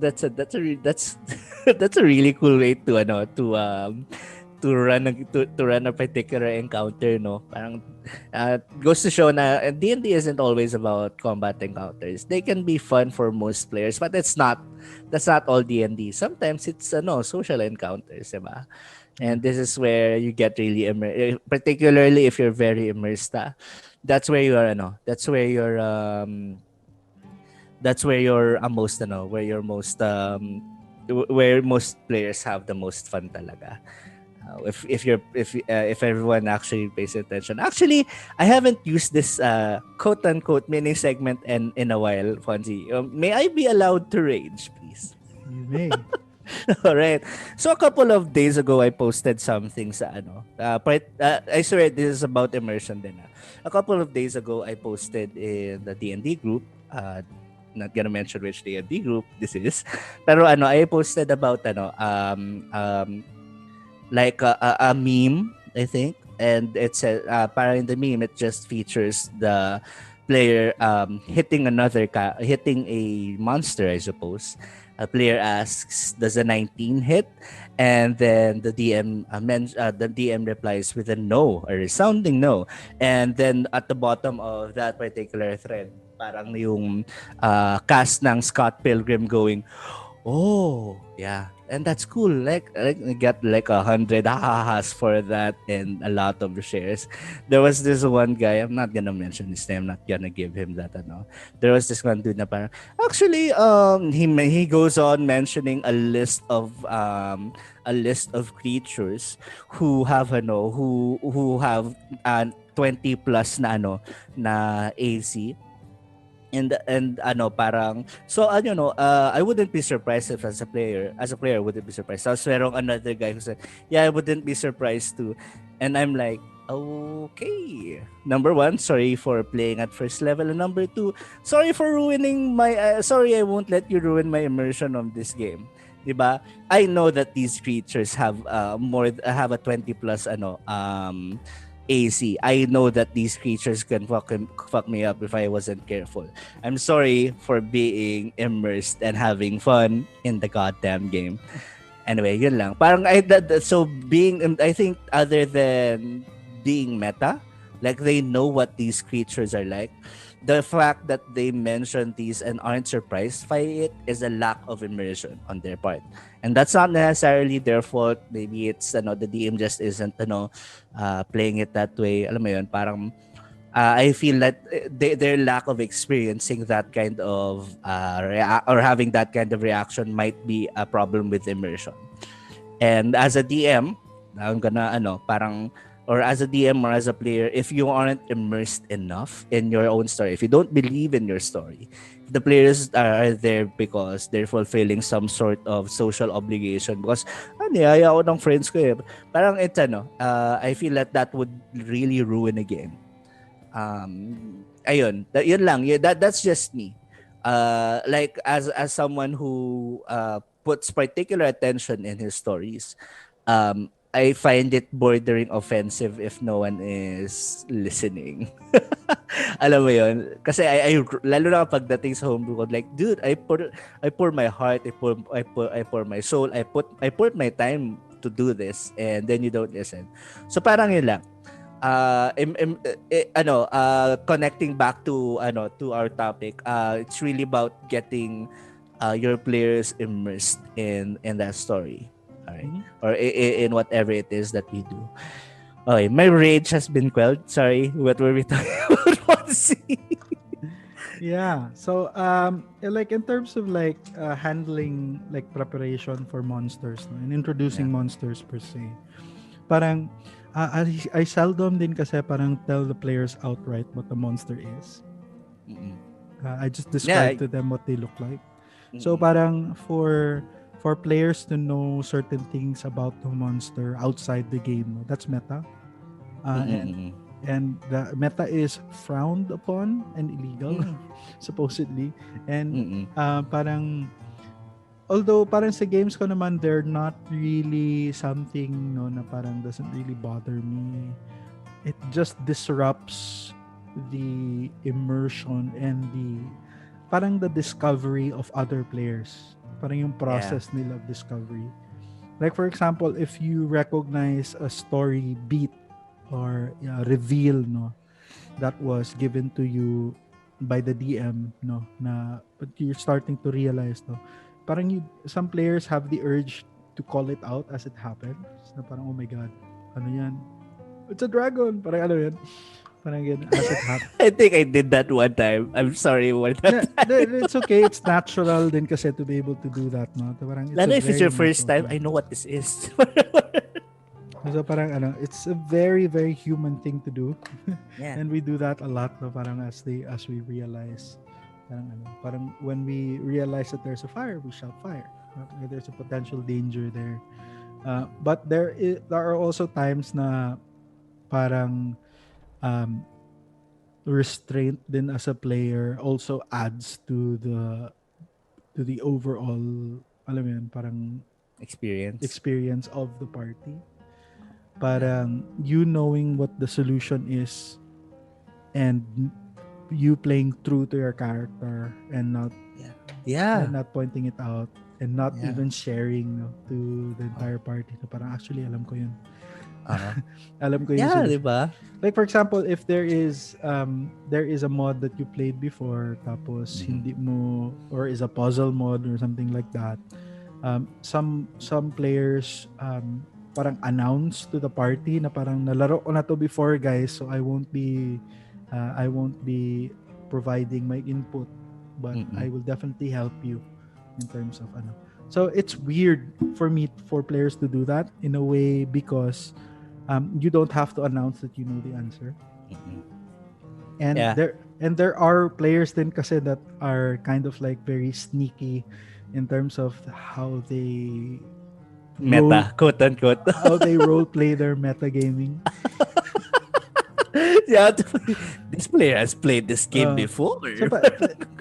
really cool way to run a particular encounter, no? Parang goes to show na D&D isn't always about combat encounters. They can be fun for most players, but that's not all D&D. Sometimes it's social encounters, diba? And this is where you get really immersed, particularly if you're very immersed. That's where you're where most players have the most fun talaga. If everyone actually pays attention. Actually, I haven't used this quote unquote mini segment in a while, Fonzi. May I be allowed to rage, please? You may. All right. So a couple of days ago, I posted something sa I swear this is about immersion din. A couple of days ago, I posted in the D&D group. Not gonna mention which D&D group this is. Pero I posted about like a meme, I think, and it said para in the meme it just features the player hitting a monster, I suppose. A player asks, "Does a 19 hit?" And then the DM replies with a no, a resounding no. And then at the bottom of that particular thread, parang yung cast ng Scott Pilgrim going, "Oh, yeah." And that's cool. Like get like 100 ha-ha-has for that and a lot of shares. There was this one guy, I'm not gonna mention his name, not gonna give him that There was this one dude na parang, actually he goes on mentioning a list of creatures who have who have 20 plus na na AC. And parang so I wouldn't be surprised if as a player I wouldn't be surprised. So merong another guy who said, yeah, I wouldn't be surprised too. And I'm like, okay, number one, sorry for playing at first level, and number two, sorry for ruining my sorry, I won't let you ruin my immersion on this game, diba? I know that these creatures have have a 20 plus AC. I know that these creatures can fuck me up if I wasn't careful. I'm sorry for being immersed and having fun in the goddamn game. Anyway, yun lang. Parang so I think other than being meta, like they know what these creatures are like. The fact that they mention these and aren't surprised by it is a lack of immersion on their part. And that's not necessarily their fault. Maybe it's the DM just isn't playing it that way. Alam mo yun, parang I feel that their lack of experiencing that kind of or having that kind of reaction might be a problem with immersion. And as a DM, I'm gonna parang or as a DM or as a player, if you aren't immersed enough in your own story, if you don't believe in your story, if the players are there because they're fulfilling some sort of social obligation because niyaya ako ng friends ko eh. Parang it's I feel that would really ruin a game. Yun lang. That's just me. Like as someone who puts particular attention in his stories, I find it bordering offensive if no one is listening. Alam mo yun? Kasi I lalo na pagdating sa homebrew ko, like, dude, I pour my heart, I pour my soul, I put my time to do this, and then you don't listen. So parang yun lang. Connecting back to our topic, it's really about getting your players immersed in that story. Right. Or in whatever it is that we do. Okay, my rage has been quelled. Sorry, what were we talking about? Yeah. So like in terms of like handling like preparation for monsters and introducing monsters per se. Parang I seldom din kasi parang tell the players outright what the monster is. I just describe to them what they look like. So parang for players to know certain things about the monster outside the game, that's meta. And the meta is frowned upon and illegal, supposedly. And parang, although parang sa games ko naman, they're not really something na parang doesn't really bother me. It just disrupts the immersion and parang the discovery of other players. Parang yung process nila of discovery. Like for example, if you recognize a story beat or reveal that was given to you by the DM but you're starting to realize parang some players have the urge to call it out as it happens. Na parang, oh my god, ano yan? It's a dragon. Parang ano yan? Parang yun, as it happens. I think I did that one time. I'm sorry for that. It's okay. It's natural din kasi to be able to do that. No? Parang lalo if it's your first time, I know what this is. So parang it's a very, very human thing to do. Yeah. And we do that a lot. No? Parang as we realize. Parang when we realize that there's a fire, we shout fire. There's a potential danger there. But there are also times na parang restraint din as a player also adds to the overall alam mo yun, parang experience of the party. Parang you knowing what the solution is and you playing true to your character and not and not pointing it out and not even sharing to the entire party. So parang actually alam ko yun. Alam ko yun. Yeah, diba? Like for example, if there is a mod that you played before tapos hindi mo, or is a puzzle mod or something like that, some players parang announce to the party na parang nalaro ko na to before guys, so I won't be providing my input, but I will definitely help you in terms of So it's weird for players to do that in a way because you don't have to announce that you know the answer. And there are players then kasi that are kind of like very sneaky in terms of how they quote unquote, how they role play their metagaming. Yeah, this player has played this game before. So,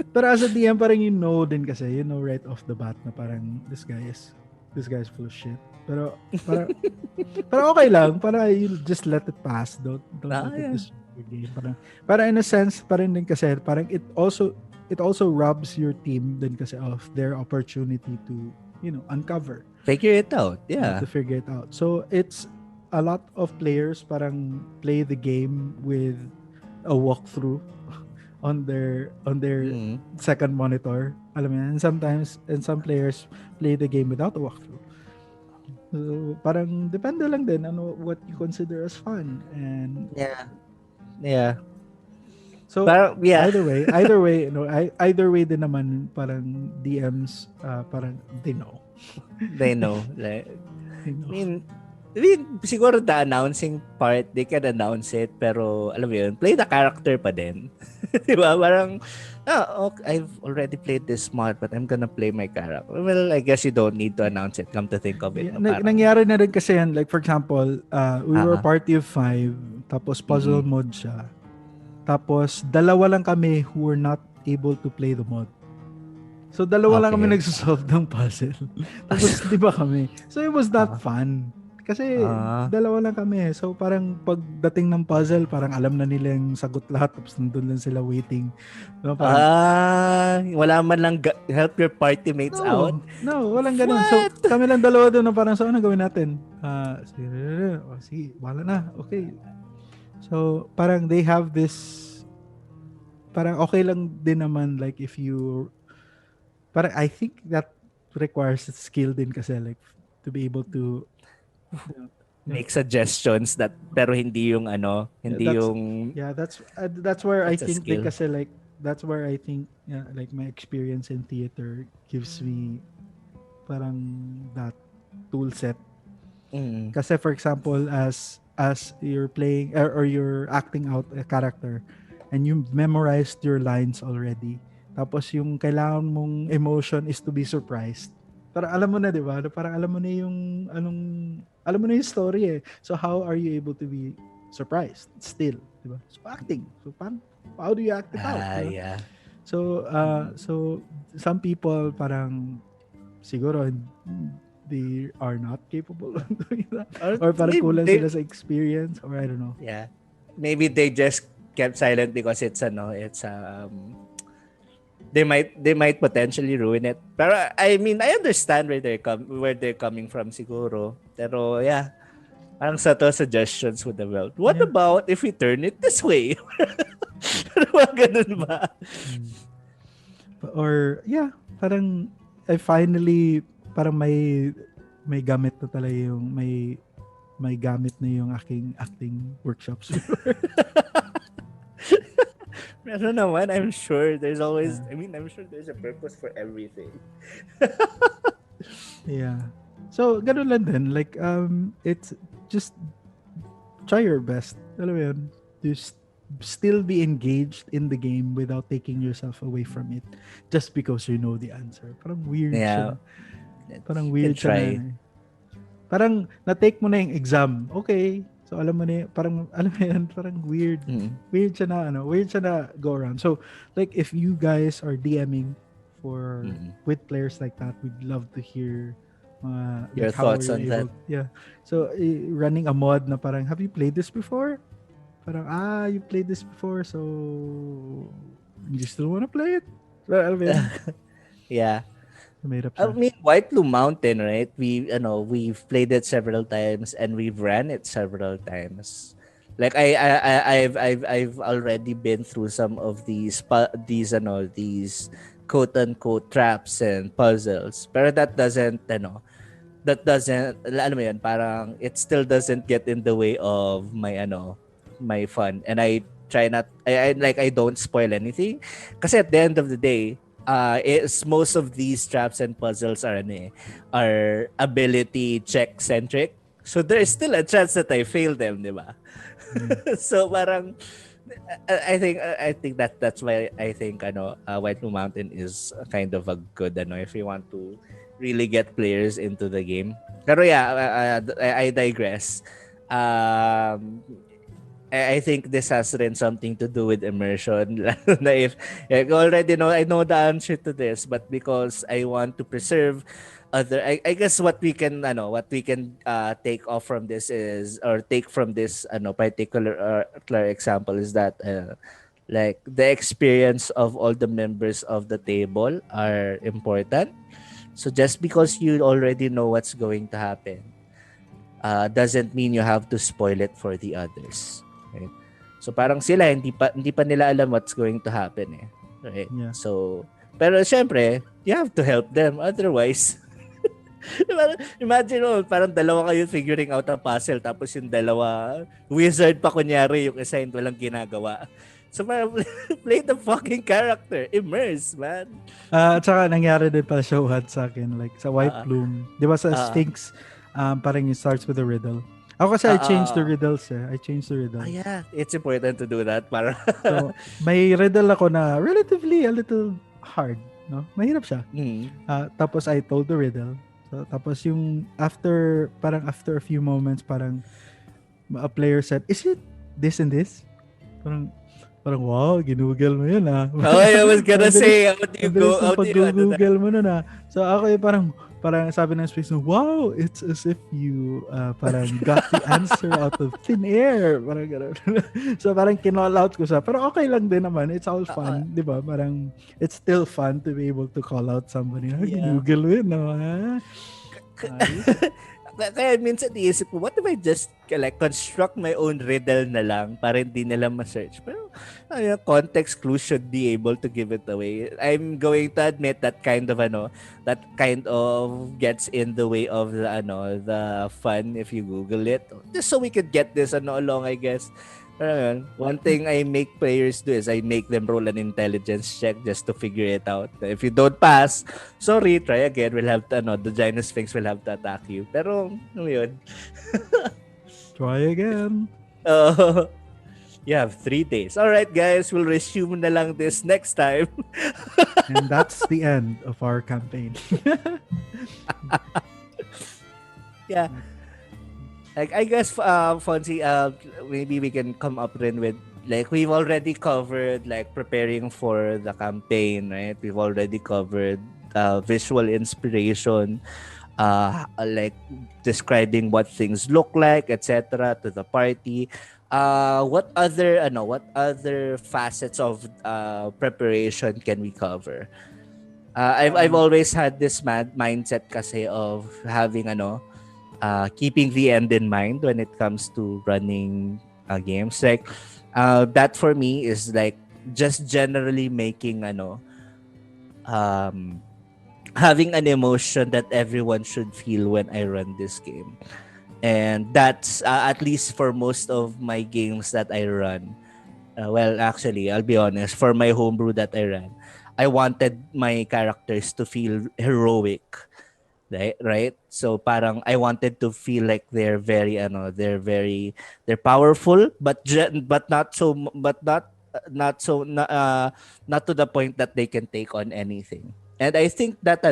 pero as a DM, parang din kasi, right off the bat na parang this guy is this guy's full of shit. Pero para okay lang, para you just let it pass. Don't let it Yeah. destroy your game. Para in a sense, parang din kasi parang it also robs your team din kasi of their opportunity to, uncover, Figure it out. Yeah. to figure it out. So it's a lot of players parang play the game with a walkthrough on their Mm. second monitor. Alam mo yan? And some players play the game without a walkthrough. So, parang depende lang din what you consider as fun. And Yeah. Yeah. so Parang, yeah. either way, either way din naman parang DMs parang they know. They know. Like, They know. I mean, siguro the announcing part, they can announce it, pero alam mo yun, play the character pa din. Diba? Parang, okay, I've already played this mod, but I'm gonna play my character. Well, I guess you don't need to announce it, come to think of it. Yeah, No? Parang, nangyari na rin kasi yan, like for example, we were a Ah. party of 5, tapos puzzle mode siya. Tapos dalawa lang kami who were not able to play the mod. So dalawa lang kami Okay. nagsosolve ng puzzle. Tapos di ba kami? So it was not fun. Kasi dalawa lang kami. So parang pagdating ng puzzle, parang alam na nila yung sagot lahat. Tapos nandun lang sila waiting. So, parang, wala man lang help your party mates out. No, walang ganun. So kami lang dalawa doon na parang, so ano gawin natin? Sige, wala na. Okay. So parang they have this, parang okay lang din naman like if you, parang I think that requires skill din kasi like to be able to Make suggestions that pero hindi yung hindi yung that's where I That's a think skill. kasi like that's where I think like my experience in theater gives me parang that tool set. Kasi for example as you're playing or you're acting out a character and you memorized your lines already, tapos yung kailangan mong emotion is to be surprised. Parang alam mo na, di ba? Parang alam mo na yung alam mo na yung story eh. So how are you able to be surprised still, di ba? So acting. So how do you act it out? Diba? Yeah. So so some people parang siguro they are not capable of doing that. Or parang kulang sila sa experience or I don't know. Yeah. Maybe they just kept silent because it's they might potentially ruin it. Pero I mean, I understand where they're coming from siguro. Pero yeah, parang subtle suggestions would have helped. What about if we turn it this way? Ganun ba? Or yeah, parang I finally parang may gamit na talaga yung may gamit na yung aking acting workshops. Pero naman, I'm sure there's always, I'm sure there's a purpose for everything. Yeah. So, ganun lang din. Like, it's just try your best. Alam mo yun? Just still be engaged in the game without taking yourself away from it just because you know the answer. Parang weird siya. Parang weird siya. Parang na-take mo na yung exam. Okay. So alam mo na parang alam mo yan, parang weird. Weird siya na go around. So like if you guys are DMing for with players like that, we'd love to hear your thoughts on that. Yeah. So running a mod na parang have you played this before? Parang you played this before so you still want to play it? Well, alam mo yan. Yeah. Mahirap I siya. mean, White Blue Mountain, right? We've played it several times and we've ran it several times. Like I've already been through some of these quote unquote traps and puzzles. Pero that doesn't alam mo yun, parang it still doesn't get in the way of my fun. And I try not I don't spoil anything. Kasi at the end of the day, most of these traps and puzzles are ability check centric. So there is still a chance that I fail them, di ba? So parang I think that's why I think White Blue Mountain is kind of a good if you want to really get players into the game. Pero yeah, I digress. I think this has rin something to do with immersion. If already know, I know the answer to this, but because I want to preserve I guess what we can take off from this is, or take from this particular example, is that like the experience of all the members of the table are important. So just because you already know what's going to happen, doesn't mean you have to spoil it for the others, right? So parang sila hindi pa nila alam what's going to happen, eh, right? Yeah. So pero syempre, you have to help them, otherwise imagine mo, parang dalawa kayo figuring out a puzzle, tapos yung dalawa wizard pa kunyari, yung isa walang ginagawa. So parang play the fucking character, immerse, man. At saka nangyari din pala siya sa akin, like sa White Ah, Bloom. Di ba sa ah, Sphinx, parang it starts with a riddle. Ako kasi I ah, changed the ah, riddles eh. I changed the riddles. yeah, it's important to do that para So, may riddle ako na relatively a little hard, no? Mahirap siya. Tapos I told the riddle. So, tapos yung after a few moments, parang a player said, "Is it this and this?" Parang wow, ginugol mo yun ah. Oh, I was gonna say, how do you go? How do you pag-google mo nun ah. So ako parang sabi ng space, wow, it's as if you parang got the answer out of thin air. Parang gano'n. So parang kinall out ko siya. Pero okay lang din naman. It's all fun. Di ba? Parang it's still fun to be able to call out somebody. Ginugol mo yun. No? Kaya minsan iisip ko, what if I just like construct my own riddle na lang para hindi nila ma-search? Pero context clues should be able to give it away. I'm going to admit that kind of gets in the way of the fun if you Google it. Just so we could get this along, I guess. One thing I make players do is I make them roll an intelligence check just to figure it out. If you don't pass, sorry, try again. We'll have to, the giant sphinx will have to attack you. Pero, yun. Try again. You have 3 days. All right, guys, we'll resume na lang this next time. And that's the end of our campaign. Yeah. I guess, Fonzie, maybe we can come up rin with, like, we've already covered, like, preparing for the campaign, right? We've already covered visual inspiration, like, describing what things look like, etc. to the party. What other facets of preparation can we cover? I've always had this mindset kasi of having, keeping the end in mind when it comes to running games. Like that for me is like just generally making having an emotion that everyone should feel when I run this game. And that's at least for most of my games that I run. Well, actually, I'll be honest, for my homebrew that I ran, I wanted my characters to feel heroic. Right, so parang I wanted to feel like they're powerful, but not to the point that they can take on anything. And I think that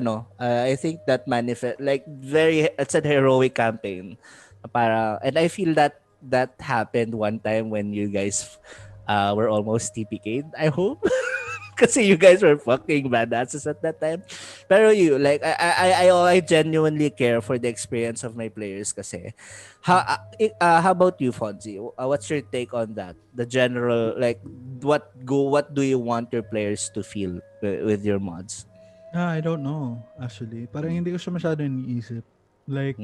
manifest like it's a heroic campaign and I feel that happened one time when you guys were almost TPK'd, I hope. Kasi you guys were fucking badasses at that time. Pero I genuinely care for the experience of my players kasi. How about you, Fonzie? What's your take on that? The general, like, what do you want your players to feel with your mods? I don't know, actually. Parang hindi ko siya masyado iniisip. Like,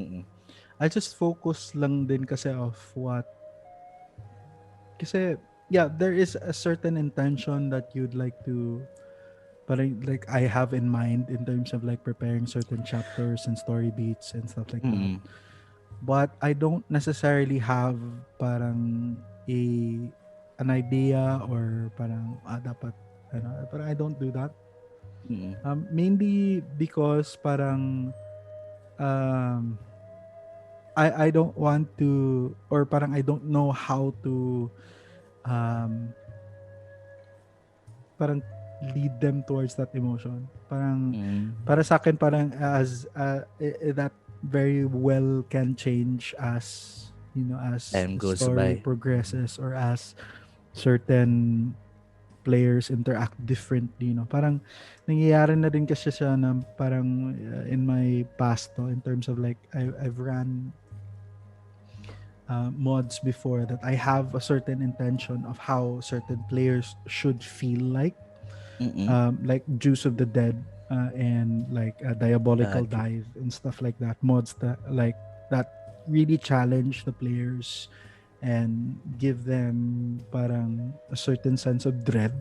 I just focus lang din kasi of what. Kasi, yeah, there is a certain intention that you'd like to, parang like I have in mind in terms of like preparing certain chapters and story beats and stuff like that. But I don't necessarily have parang an idea or parang dapat parang I don't do that. Mainly because parang I don't want to, or parang I don't know how to parang lead them towards that emotion. Parang para sa akin parang as that very well can change as as time the goes story by. progresses or as certain players interact differently, no? Parang nangyayari na din kasi siya na parang in my past, no, in terms of like I've ran mods before that I have a certain intention of how certain players should feel Mm-mm. like Juice of the Dead and like Diabolical True. Dive and stuff like that. Mods that like that really challenge the players and give them parang a certain sense of dread.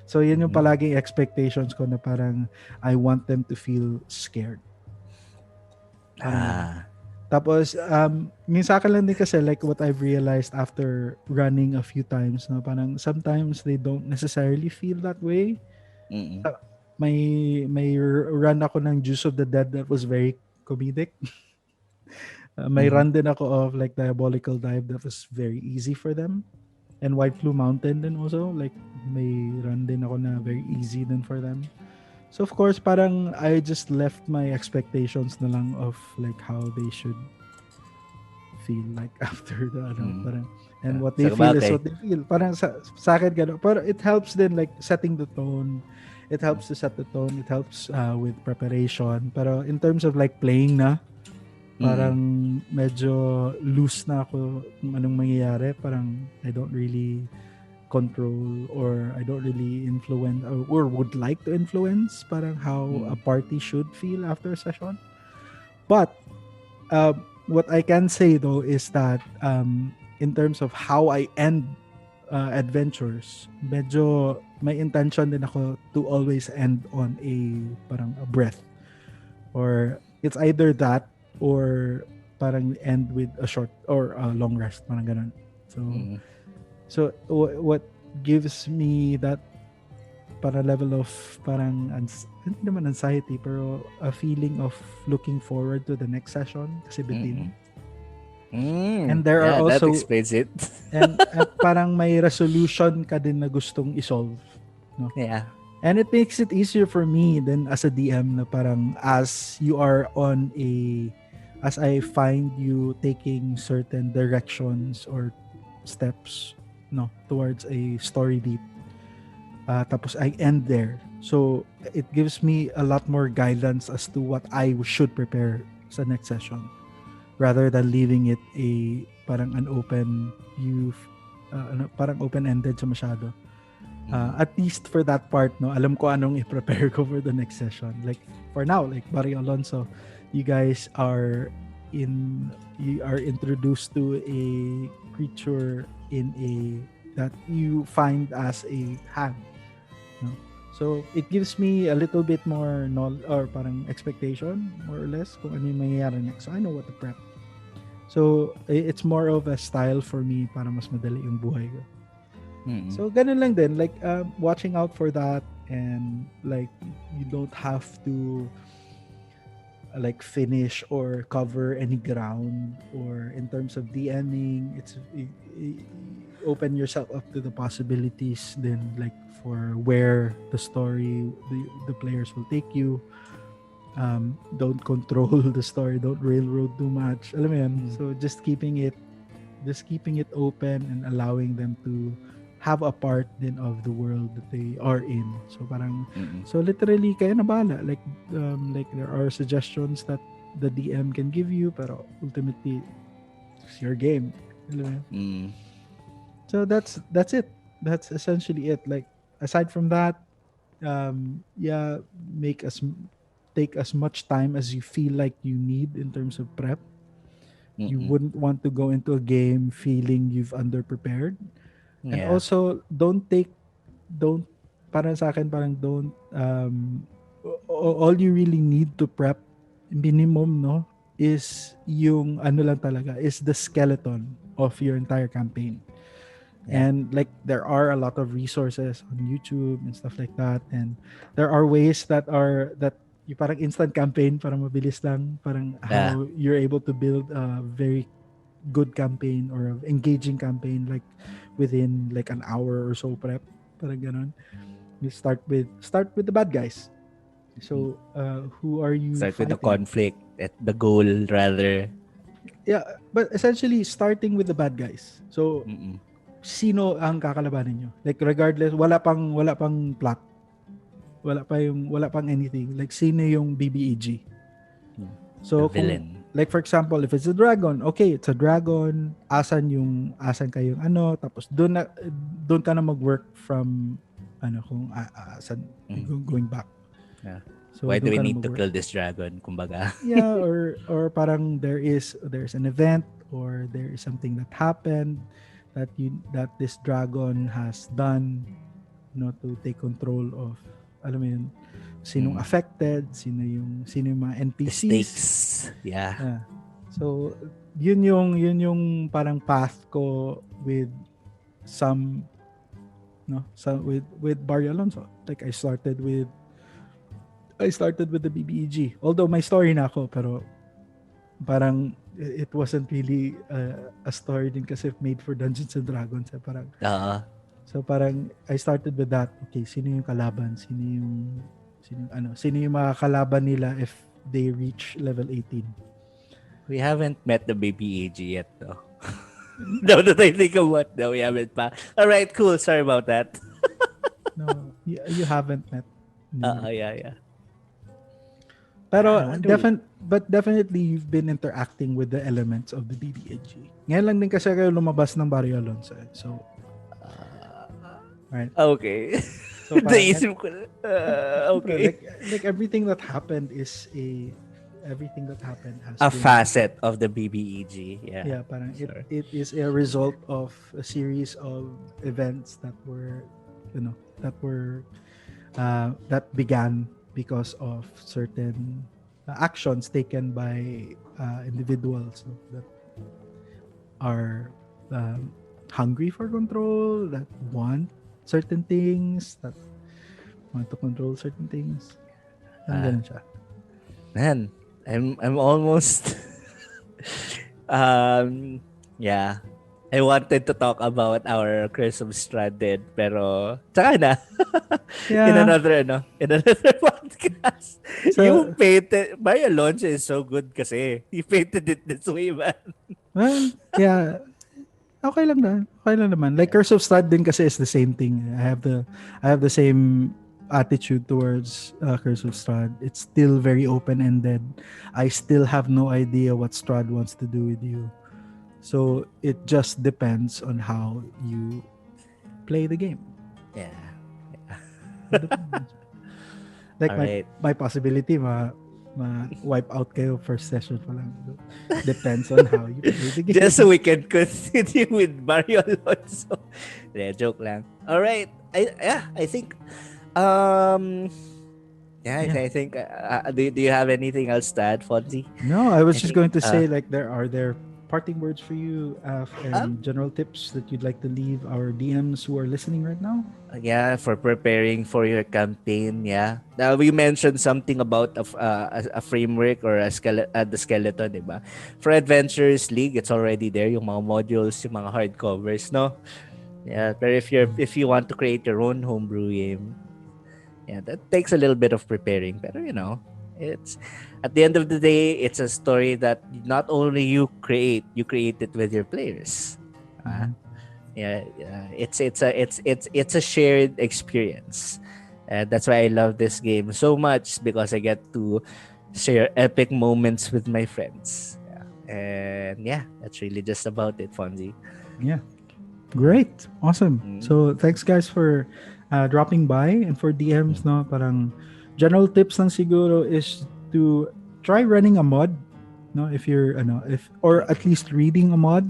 So yun yung Mhm. palaging expectations ko na parang I want them to feel scared. Parang ganun. Ah. Tapos, yung sa akin lang din kasi, like what I've realized after running a few times, no, parang sometimes they don't necessarily feel that way. Mm-mm. May run ako ng Juice of the Dead that was very comedic. May Mhm. run din ako of like Diabolical Dive that was very easy for them. And White Flu Mountain din also, like may run din ako na very easy din for them. So of course, parang I just left my expectations na lang of like how they should feel like after the parang and what they Sa feel is bagay. what they feel. Parang sa akin gano'n. Pero it helps din like setting the tone. It helps to set the tone. It helps with preparation. Pero in terms of like playing na, parang medyo loose na ako kung anong mangyayari. Parang I don't really control or I don't really influence or would like to influence parang how a party should feel after a session. But what I can say though is that in terms of how I end adventures, medyo may intention din ako to always end on a parang a breath, or it's either that or parang end with a short or a long rest, parang ganun. So what gives me that para level of parang hindi naman anxiety pero a feeling of looking forward to the next session kasi bitin. And there are that also explains it. and parang may resolution ka din na gustong isolve, no? Yeah. And it makes it easier for me then as a DM na parang as I find you taking certain directions or steps, no, towards a story beat. Tapos I end there. So it gives me a lot more guidance as to what I should prepare sa next session, rather than leaving it a parang an open parang open-ended sa masyado. At least for that part, no, alam ko anong i-prepare ko for the next session. Like for now, like Barry Alonso, you guys are introduced to a creature that you find as a hag, no? So it gives me a little bit more knowledge or parang expectation more or less kung ano yung mangyayari next. So I know what to prep. So it's more of a style for me para mas madali yung buhay ko. So ganun lang din, like watching out for that, and like you don't have to like finish or cover any ground, or in terms of DMing, it's open yourself up to the possibilities then like for where the story the players will take you. Don't control the story, don't railroad too much, alam mo yan. So just keeping it open and allowing them to have a part then of the world that they are in. So parang so literally kayo na bahala, like there are suggestions that the DM can give you, pero ultimately it's your game, alam mo yan. So that's it. That's essentially it. Like aside from that, take as much time as you feel like you need in terms of prep. You wouldn't want to go into a game feeling you've underprepared. And also parang sa akin parang don't all you really need to prep minimum, no, is yung ano lang talaga is the skeleton of your entire campaign. And like there are a lot of resources on YouTube and stuff like that, and there are ways that you parang instant campaign, parang mabilis lang, parang how you're able to build a very good campaign or engaging campaign like within like an hour or so prep, parang ganon. You start with the bad guys. So who are you Start fighting? with the conflict at the goal rather. Yeah, but essentially starting with the bad guys. So sino ang kakalabanin nyo. Like regardless, wala pang plot. Wala pang anything. Like sino yung BBEG. So The villain. like for example, if it's a dragon, okay, it's a dragon. Asan kayong tapos doon ka na mag-work from kung asan going back. Yeah. So Why do doon we ka na need to mag-work. kill this dragon? Kumbaga. Yeah, or parang there's an event or there is something that happened that this dragon has done to take control of alam mo yun, sinong affected, sino yung mga The NPCs. stakes. Yeah. So yun yung parang path ko with some with Barrio Alonso. Like I started with the BBEG. Although may story na ako, pero parang it wasn't really a story din kasi made for Dungeons and Dragons. So parang I started with that. Okay, sino yung kalaban? Sino yung mga kalaban nila if they reach level 18? We haven't met the baby AG yet, though. Now that I think of what, no, we haven't pa. All right, cool. Sorry about that. No, you haven't met. Yeah. Pero definitely you've been interacting with the elements of the BBAG. Ngayon lang din kasi kayo lumabas ng Barrio Alonso. So, right. Okay. So, Naisip ko okay. Like everything that happened has A been, facet of the BBEG. Yeah. Yeah, parang Sure. it is a result of a series of events that were, that began because of certain actions taken by individuals that are hungry for control, that want certain things, that want to control certain things. Ganun siya. Man, I'm almost yeah. I wanted to talk about our Curse of Stranded, pero tsaka na. Yeah. in another podcast. So, You painted, Mario Alonso is so good kasi. He painted it this way, man. well, yeah. Okay lang naman. Like Curse of Strahd din kasi is the same thing. I have the same attitude towards Curse of Strahd. It's still very open-ended. I still have no idea what Strahd wants to do with you. So it just depends on how you play the game. Yeah. Like Alright. my possibility wipe out kayo first session pa lang. Depends on how you play the game. Just so we can continue with Mario Alonso. Yeah, joke lang. Alright. I think I think do you have anything else to add, Fonzie? No, I was just going to say like there parting words for you and general tips that you'd like to leave our DMs who are listening right now? Yeah, for preparing for your campaign, yeah. Now, we mentioned something about a framework or the skeleton, diba? For Adventures League, it's already there, yung mga modules, yung mga hardcovers, no? Yeah, but if you want to create your own homebrew game, yeah, that takes a little bit of preparing, pero it's at the end of the day, it's a story that not only you create it with your players. It's a shared experience. That's why I love this game so much, because I get to share epic moments with my friends. And that's really just about it, Fonzie. Yeah. Great. Awesome. So thanks guys for dropping by, and for DMs, no, parang general tips lang siguro is to try running a mod, no, if you're or at least reading a mod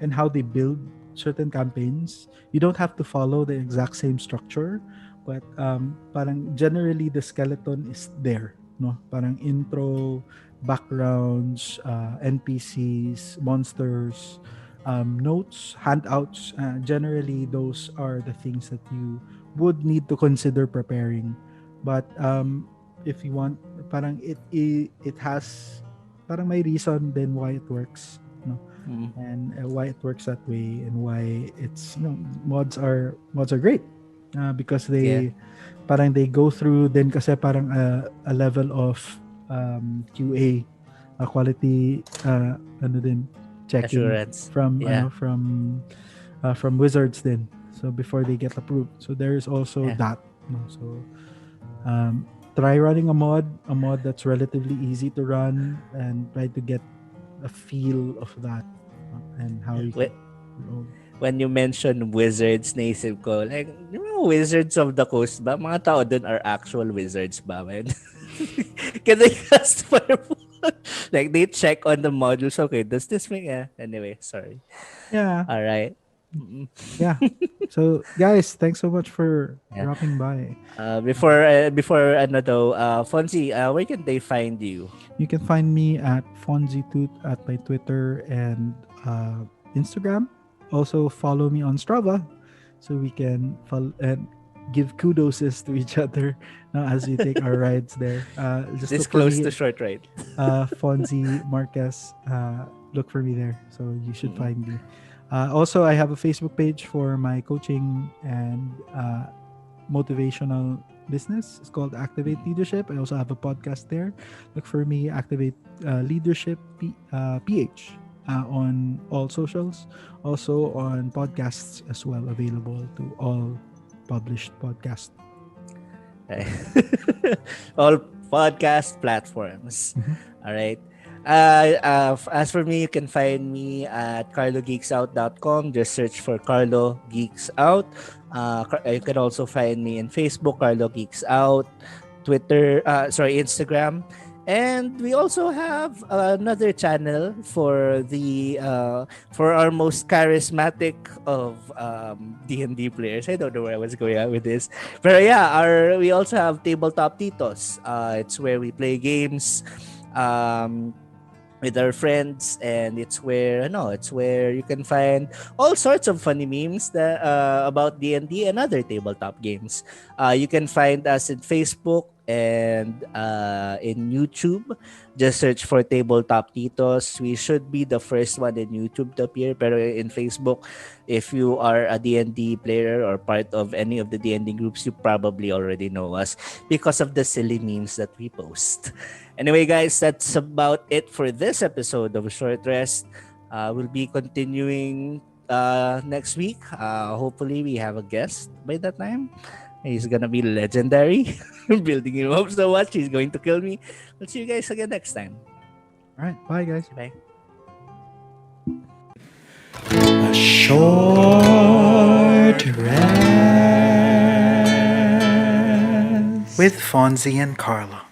and how they build certain campaigns. You don't have to follow the exact same structure, but parang generally the skeleton is there, no, parang intro, backgrounds, NPCs, monsters, notes, handouts. Generally those are the things that you would need to consider preparing. But if you want, parang it has parang may reason then why it works, no, and why it works that way, and why it's mods are great, because they parang they go through then kasi parang a level of QA, quality din checking Assurance. from from wizards then. So before they get approved. So there is also Yeah. that. No? So try running a mod that's relatively easy to run, and try to get a feel of that and how you can roll. When you mention wizards, naisip ko, like, you know, Wizards of the Coast ba? Mga tao dun are actual wizards ba, man? Can they cast fireball? Like, they check on the modules. Okay, does this make... Anyway, sorry. Yeah. All right. Mm-mm. Yeah. So guys, thanks so much for Yeah. dropping by. Before ano daw, Fonzie, where can they find you? You can find me at FonzieToot at my Twitter and Instagram. Also follow me on Strava so we can follow and give kudoses to each other as we take our rides there. Just This look for close me, to short ride. Fonzi Marquez. Look for me there, so you should find me. Also, I have a Facebook page for my coaching and motivational business. It's called Activate Leadership. I also have a podcast there. Look for me, Activate Leadership PH, on all socials. Also on podcasts as well, available to all published podcasts. All podcast platforms. All right. As for me, you can find me at carlogeeksout.com. Just search for Carlo Geeks Out. You can also find me in Facebook, Carlo Geeks Out, Twitter, Instagram. And we also have another channel for the for our most charismatic of D&D players. I don't know where I was going at with this, but yeah, we also have Tabletop TITOS. It's where we play games with our friends, and it's where you can find all sorts of funny memes that about D&D and other tabletop games. You can find us in Facebook and in YouTube. Just search for Tabletop TITOS. We should be the first one in YouTube to appear, pero in Facebook, if you are a D&D player or part of any of the D&D groups, you probably already know us because of the silly memes that we post. Anyway, guys, that's about it for this episode of Short Rest. We'll be continuing next week. Hopefully, we have a guest by that time. He's gonna be legendary. Building him up so much, he's going to kill me. We'll see you guys again next time. All right, bye guys. Bye. A short rest with Fonzi and Carlo.